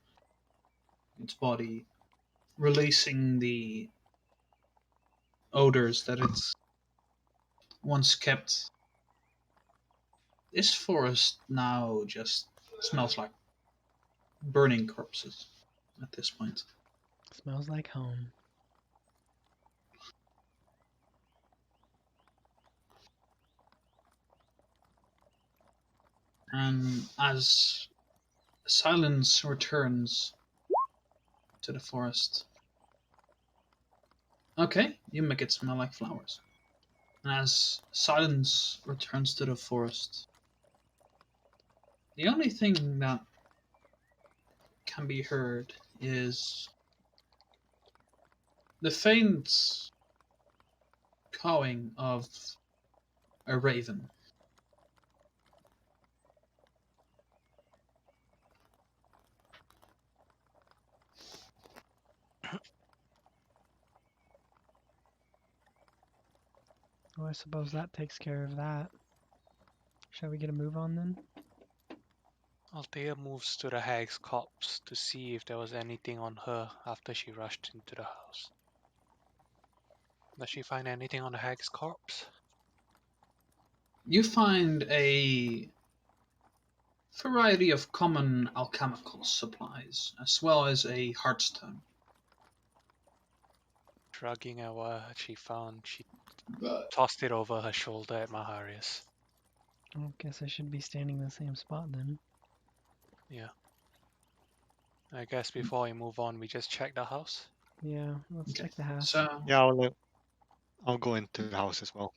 its body, releasing the odors that it's once kept. This forest now just smells like burning corpses at this point. Smells like home. And as silence returns to the forest, okay, you make it smell like flowers. And as silence returns to the forest, the only thing that can be heard is the faint cawing of a raven. Well, I suppose that takes care of that. Shall we get a move on then? Althea moves to the hag's corpse to see if there was anything on her after she rushed into the house. Does she find anything on the hag's corpse? You find a variety of common alchemical supplies, as well as a heartstone. Shrugging at what she found, she tossed it over her shoulder at Maharius. I guess I should be standing in the same spot then. Yeah. I guess before we move on, we just check the house. Yeah, let's Okay. check the house. So, Yeah, I'll go into the house as well.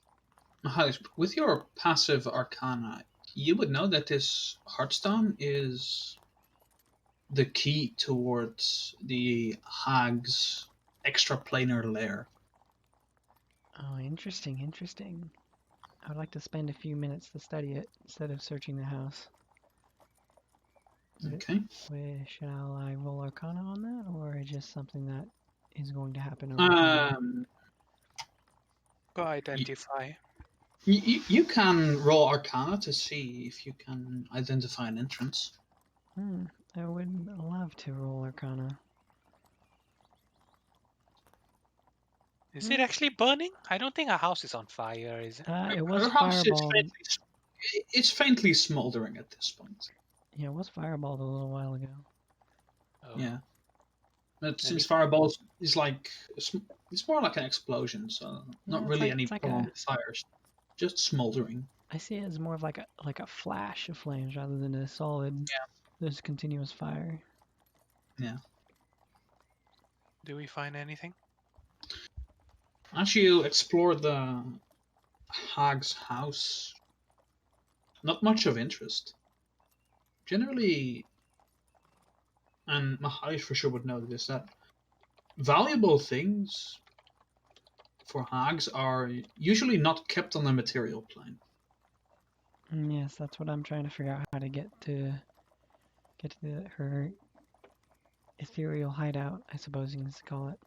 Mahalis, with your passive arcana, you would know that this heartstone is the key towards the hag's extraplanar lair. Oh, interesting, interesting. I would like to spend a few minutes to study it instead of searching the house. Okay. Shall I roll Arcana on that, or just something that is going to happen over time? Go identify. You can roll arcana to see if you can identify an entrance. I would love to roll Arcana. Is it actually burning? I don't think our house is on fire, is it? It was Her house is fireballed. it's faintly smoldering at this point. Yeah, it was fireballed a little while ago. Oh. Yeah. But Maybe- since fireballs is like it's more like an explosion, so not it's really like- any it's like prolonged fires, just smoldering. I see it as more of like a flash of flames rather than a solid. Yeah. There's continuous fire. Do we find anything? As you explore the hag's house, not much of interest. Generally, and Maharish for sure would know this, that valuable things for hags are usually not kept on the material plane. Yes, that's what I'm trying to figure out how to get to her ethereal hideout, I suppose you can call it.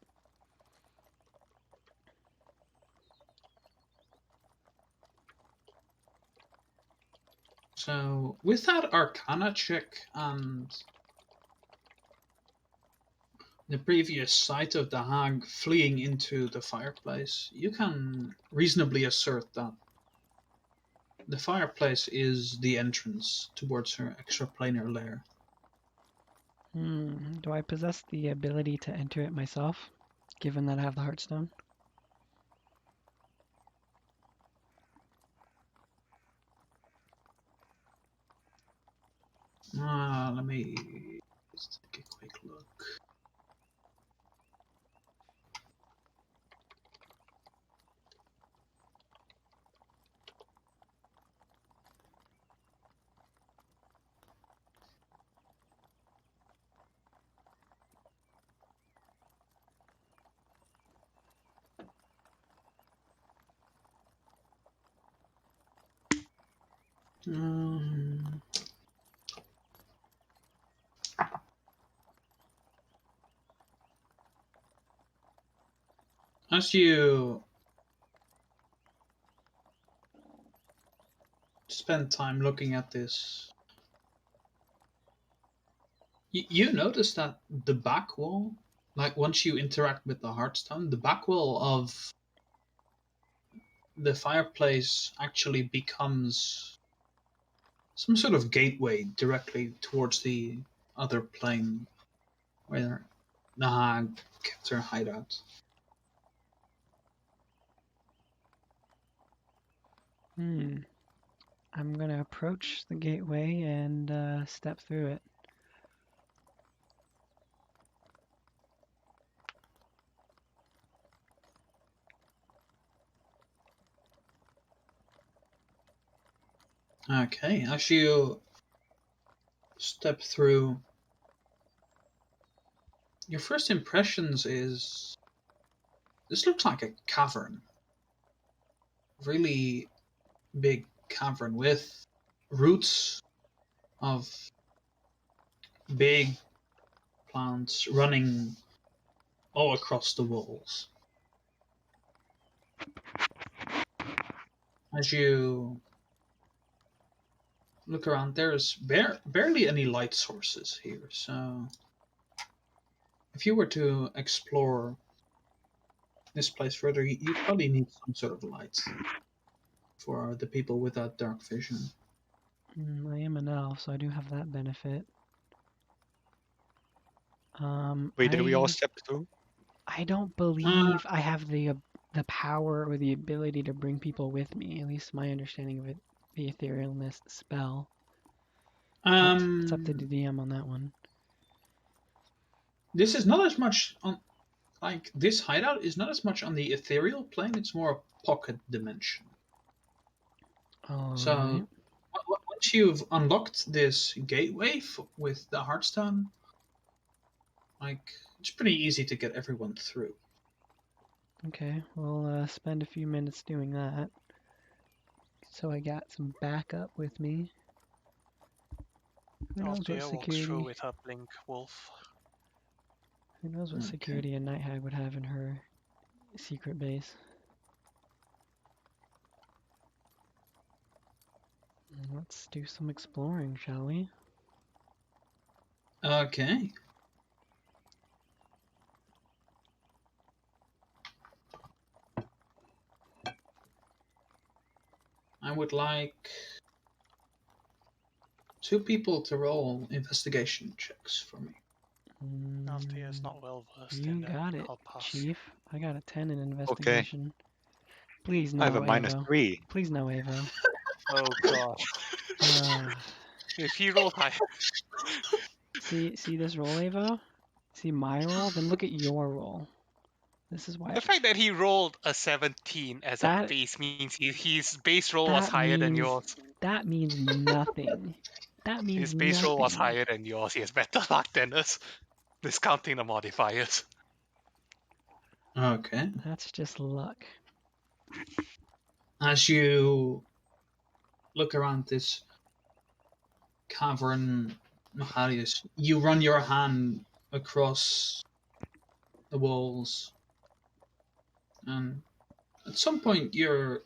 So with that arcana check and the previous sight of the hag fleeing into the fireplace, you can reasonably assert that the fireplace is the entrance towards her extraplanar lair. Do I possess the ability to enter it myself, given that I have the Heartstone? Let me just take a quick look. Um, as you spend time looking at this, you notice that the back wall, like once you interact with the Heartstone, the back wall of the fireplace actually becomes some sort of gateway directly towards the other plane where the hag kept her hideout. I'm gonna approach the gateway and step through it. Okay, as you step through, your first impressions is this looks like a cavern. Really big cavern with roots of big plants running all across the walls. As you look around, there's barely any light sources here, so if you were to explore this place further, you probably need some sort of light for the people without dark vision. I am an elf, so I do have that benefit. Wait, did we all I step through? I don't believe I have the power or the ability to bring people with me. At least my understanding of it, the etherealness spell. But it's up to the DM on that one. This is not as much on, like, this hideout is not as much on the ethereal plane, it's more a pocket dimension. So, Alright. once you've unlocked this gateway with the Heartstone, like, it's pretty easy to get everyone through. Okay, we'll spend a few minutes doing that. So I got some backup with me. Who knows what Althea walks through security? with her blink wolf. Who knows what Okay. security a night hag would have in her secret base? Let's do some exploring, shall we? Okay. I would like 2 people to roll investigation checks for me. Althea is not well versed You in that. got it, I'll pass. Chief. I got a 10 in investigation. Please I have no, a minus Avo. 3. Please no, Avo. Oh gosh. If he rolled high. See this roll, Avo? See my roll? Then look at your roll. This is why The fact that he rolled a 17 as a That- base means his base roll was that higher than means yours. that means nothing. That means His base roll was nothing. higher than yours. He has better luck than us. Discounting the modifiers. Okay. That's just luck. As you look around this cavern, Maharius, you run your hand across the walls, and at some point you're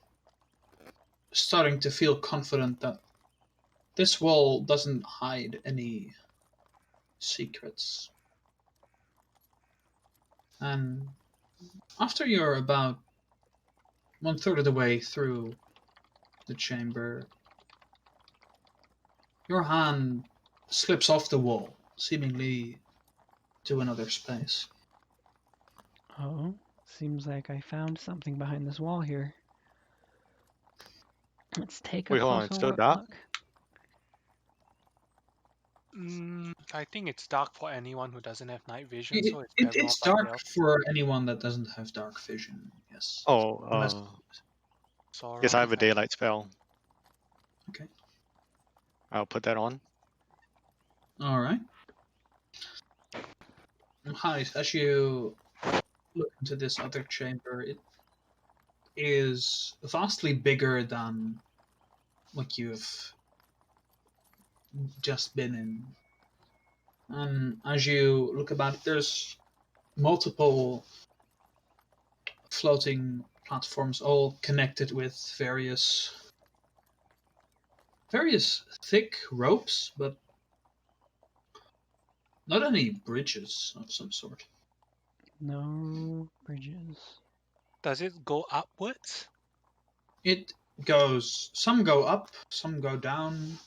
starting to feel confident that this wall doesn't hide any secrets. And after you're about 1/3 of the way through the chamber, your hand slips off the wall, seemingly to another space. Oh, seems like I found something behind this wall here. Let's take a Wait, hold on, it's closer still dark? look. I think it's dark for anyone who doesn't have night vision, so it's It's everybody dark else. for anyone that doesn't have dark vision, yes. Oh, Unless- yes, Sora, I have a if daylight spell. Okay. I'll put that on. Alright. Hi, as you look into this other chamber, it is vastly bigger than what you've just been in. And as you look about it, there's multiple floating platforms, all connected with various thick ropes, but not any bridges of some sort. No bridges. does it go upwards? It goes, some go up, some go down,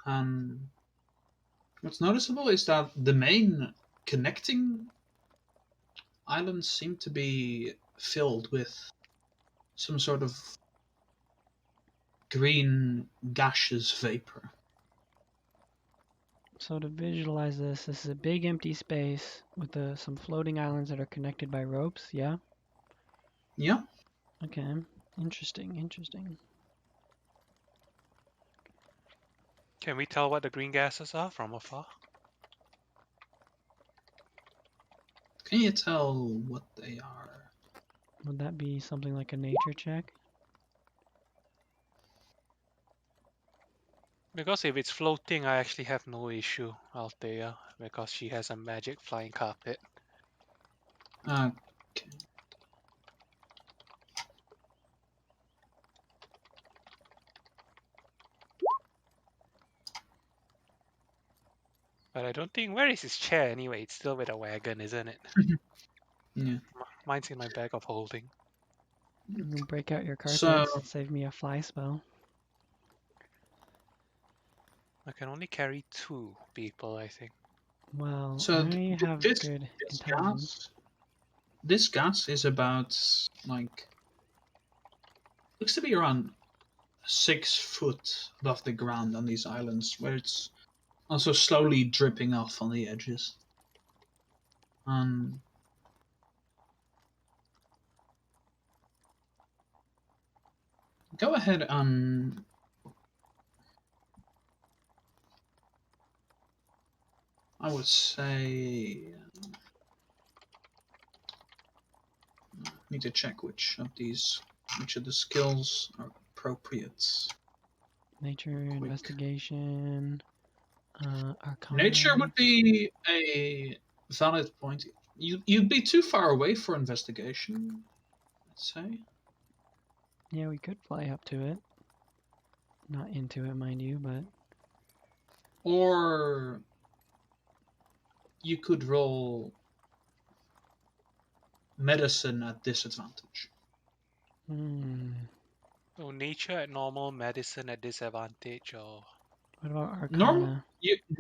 and what's noticeable is that the main connecting islands seem to be filled with some sort of green gaseous vapor. So to visualize this is a big empty space with some floating islands that are connected by ropes, yeah? Yeah. Okay, interesting, interesting. Can we tell what the green gases are from afar? Can you tell what they are? Would that be something like a nature check? Because if it's floating, I actually have no issue, Althea, because she has a magic flying carpet. Okay. But I don't think... Where is his chair anyway? It's still with a wagon, isn't it? Yeah. Mine's in my bag of holding. You can break out your So- carpets, save me a fly spell. I can only carry 2 people, I think. Well, So I have this good this intelligence. this gas is about like looks to be around 6 foot above the ground on these islands, where it's also slowly dripping off on the edges. Go ahead and I would say need to check which of the skills are appropriate. Nature, investigation, arcana. Nature would be a valid point. You'd be too far away for investigation, I'd say. Yeah, we could fly up to it. Not into it, mind you, but Or you could roll medicine at disadvantage. So nature at normal, medicine at disadvantage, or... What about arcana Normal.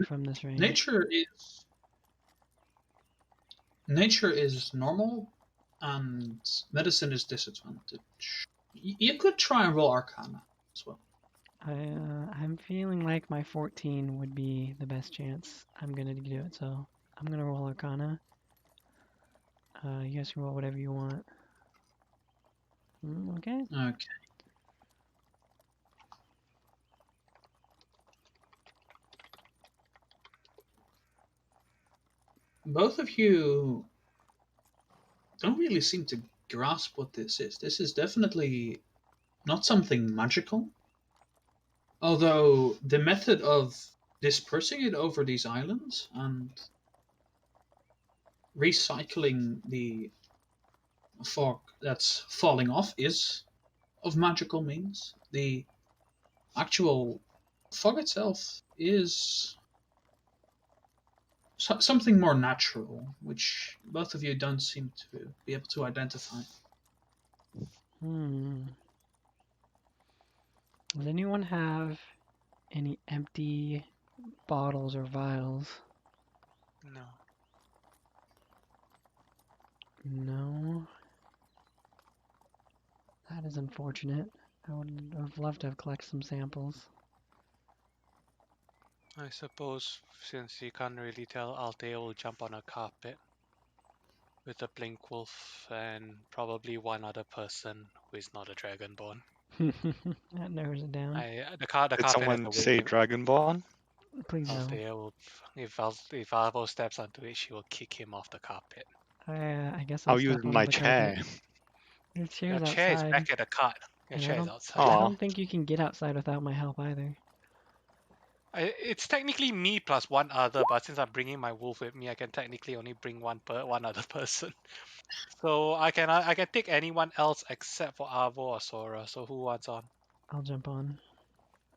from this range? Nature is normal, and medicine is disadvantage. You could try and roll arcana as well. I'm feeling like my 14 would be the best chance I'm gonna do it, so I'm gonna roll arcana. You guys can roll whatever you want. Okay. Okay. Both of you don't really seem to grasp what this is. This is definitely not something magical. Although the method of dispersing it over these islands and recycling the fog that's falling off is of magical means. The actual fog itself is something more natural, which both of you don't seem to be able to identify. Does anyone have any empty bottles or vials? No. No. That is unfortunate. I would have loved to have collected some samples. I suppose since you can't really tell, Althea will jump on a carpet with a blink wolf and probably one other person who is not a dragonborn. That narrows it down. The Did carpet has someone a say waiting. Dragonborn? Please no. Althea will, if Alvo steps onto it, she will kick him off the carpet. I guess I'll I'll use step on my the chair. carpet. There's Your chairs chair is outside, back at the cart. Your and chair is I outside. Aw. don't think you can get outside without my help either. It's technically me plus one other, but since I'm bringing my wolf with me, I can technically only bring one other person. So I can take anyone else except for Avo or Sora. So who wants on? I'll jump on.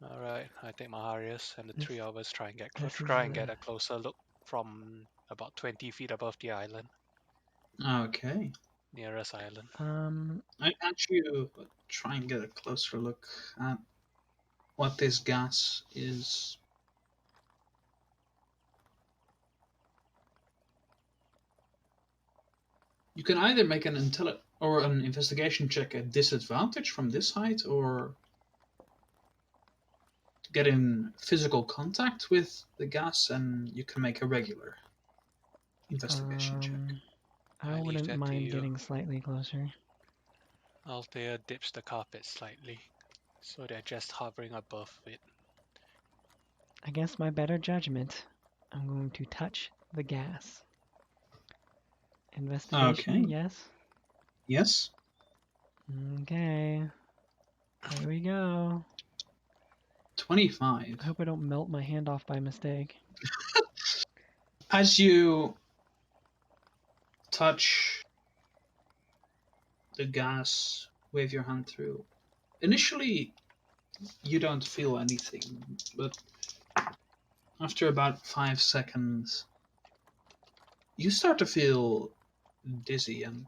All right, I take Maharius, and the This- three of us try and get this is get a closer look from about 20 feet above the island, Okay. nearest island. Can't you try and get a closer look at what this gas is? You can either make an an investigation check at disadvantage from this height, or get in physical contact with the gas, and you can make a regular investigation check. I I leave wouldn't that to mind you. getting slightly closer. Althea dips the carpet slightly, so they're just hovering above it. Against my better judgment, I'm going to touch the gas. Investigation, Okay. yes. Yes. Okay. Here we go. 25. I hope I don't melt my hand off by mistake. As you touch the gas, wave your hand through, initially you don't feel anything, but after about 5 seconds, you start to feel dizzy. And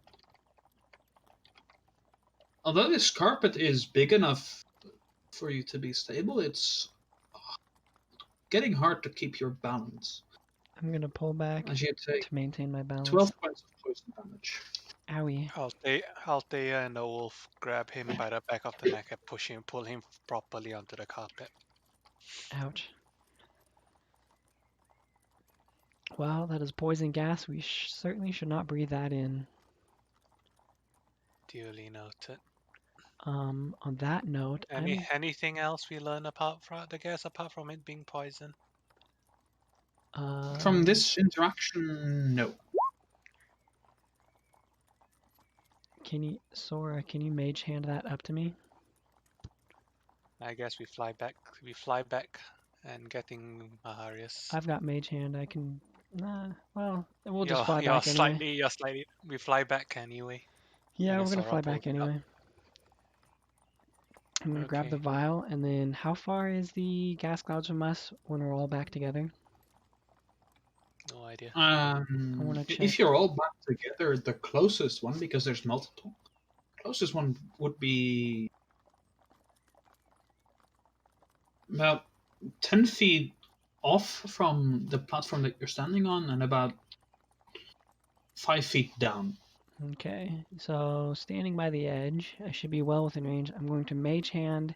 although this carpet is big enough for you to be stable, it's getting hard to keep your balance. I'm gonna pull back As you take to maintain my balance. 12 points of poison damage. Owie. Althea and the wolf grab him by the back of the neck and pull him properly onto the carpet. Ouch. Well, that is poison gas. We certainly should not breathe that in. Duly noted. On that note, Anything else we learn apart from the gas, apart from it being poison? From this interaction, no. Sora, can you mage hand that up to me? I guess we fly back. We fly back and getting Maharius. I've got mage hand. I can. Well, we'll just You're- fly you're back anyway. You're slightly. We fly back anyway. Yeah, and we're then gonna fly Sora back pulls it up. anyway. I'm gonna grab the Okay. vial, and then how far is the gas clouds from us when we're all back together? No idea. wanna check. If you're all back together, the closest one, because there's multiple, closest one would be about 10 feet off from the platform that you're standing on, and about 5 feet down. Okay, so standing by the edge, I should be well within range. I'm going to mage hand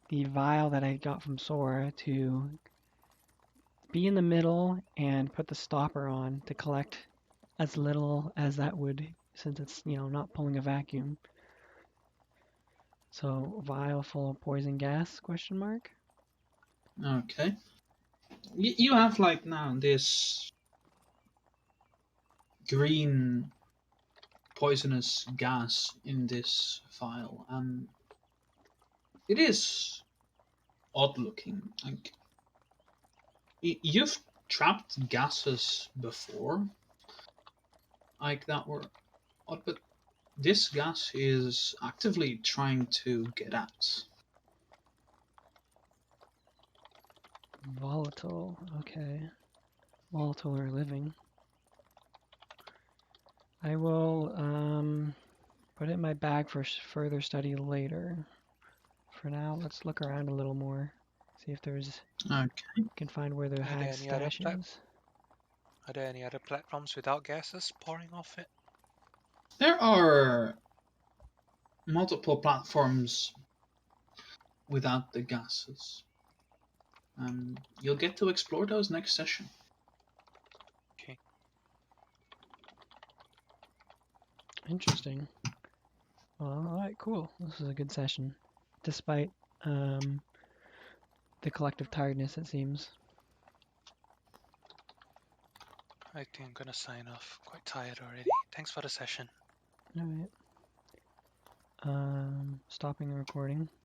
the vial that I got from Sora to be in the middle and put the stopper on to collect as little as that would, since it's, not pulling a vacuum. So, vial full of poison gas, question mark? Okay. You have, like, now this green poisonous gas in this vial, and it is odd looking. Like, you've trapped gases before, like that were odd, but this gas is actively trying to get out. Volatile, okay. volatile or living. I will put it in my bag for further study later. For now, let's look around a little more. See if there's Okay. can find where the Are there hag's any other stash is. Are there any other platforms without gases pouring off it? There are multiple platforms without the gases. You'll get to explore those next session. Okay. Interesting. Well, alright, cool. This is a good session. Despite the collective tiredness, it seems. I think I'm gonna sign off. Quite tired already. Thanks for the session. Alright. Stopping the recording.